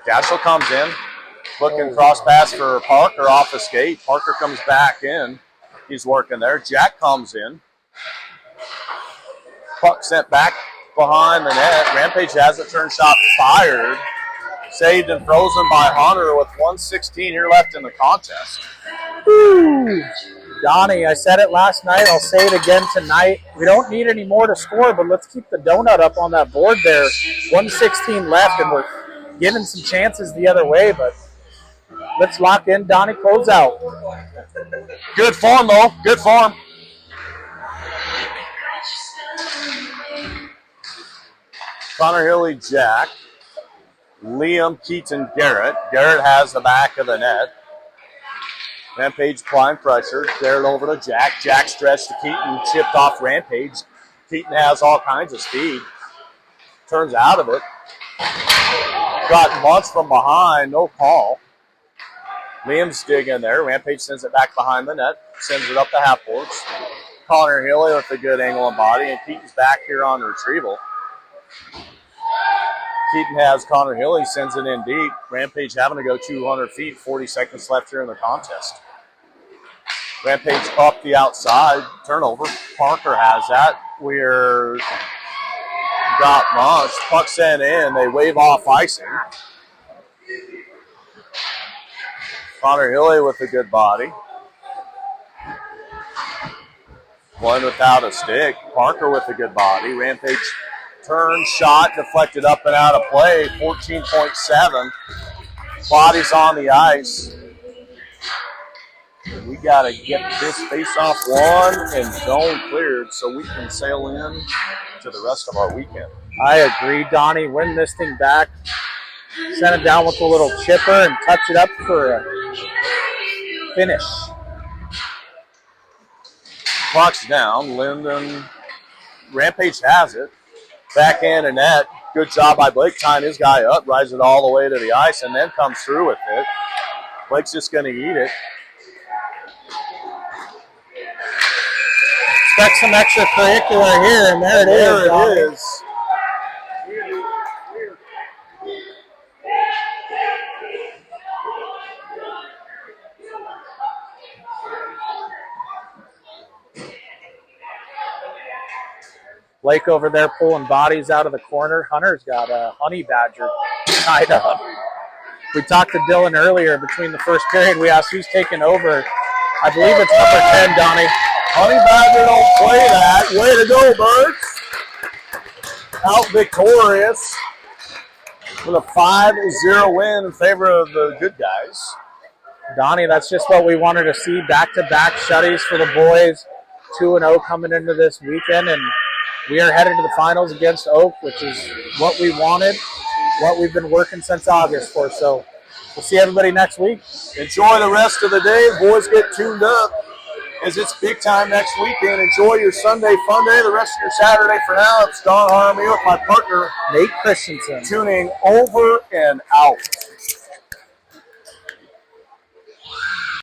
Dashel comes in. Looking cross pass for Parker off the skate. Parker comes back in. He's working there. Jack comes in. Puck sent back behind the net. Rampage has it. Turn shot fired. Saved and frozen by Hunter with 1:16 here left in the contest. Woo. Donnie, I said it last night. I'll say it again tonight. We don't need any more to score, but let's keep the donut up on that board there. 1:16 left, and we're giving some chances the other way, but let's lock in. Donnie, close out. Good form, though. Good form. Connor Hilly, Jack. Liam, Keaton, Garrett. Garrett has the back of the net. Rampage applying pressure. Garrett over to Jack. Jack stretched to Keaton. Chipped off Rampage. Keaton has all kinds of speed. Turns out of it. Got munched from behind. No call. Liam's digging there. Rampage sends it back behind the net. Sends it up the half boards. Connor Hilly with a good angle and body. And Keaton's back here on retrieval. Keaton has Connor Hilly, sends it in deep. Rampage having to go 200 feet, 40 seconds left here in the contest. Rampage up the outside, turnover. Parker has that. We're got much. Puck sent in, they wave off icing. Connor Hilly with a good body. One without a stick. Parker with a good body. Rampage turn, shot, deflected up and out of play, 14.7. Bodies on the ice. We got to get this face-off won and zone cleared so we can sail in to the rest of our weekend. I agree, Donnie. Win this thing back. Send it down with a little chipper and touch it up for a finish. Clock's down. Linden. Rampage has it. Backhand and net. Good job by Blake tying his guy up, rides it all the way to the ice, and then comes through with it. Blake's just going to eat it. expect some extracurricular here, and there it is. There Donnie. it is. Blake over there pulling bodies out of the corner. Hunter's got a honey badger tied up. We talked to Dylan earlier between the first period. We asked who's taking over. I believe it's number 10, Donnie. Honey Badger don't play that. Way to go, Birds. Out victorious with a 5-0 win in favor of the good guys. Donnie, that's just what we wanted to see. Back-to-back shutties for the boys. 2-0 coming into this weekend, and we are headed to the finals against Oak, which is what we wanted, what we've been working since August for. So we'll see everybody next week. Enjoy the rest of the day. Boys, get tuned up as it's big time next weekend. Enjoy your Sunday fun day. The rest of your Saturday for now. It's Don Harmony with my partner, Nate Christensen. tuning over and out.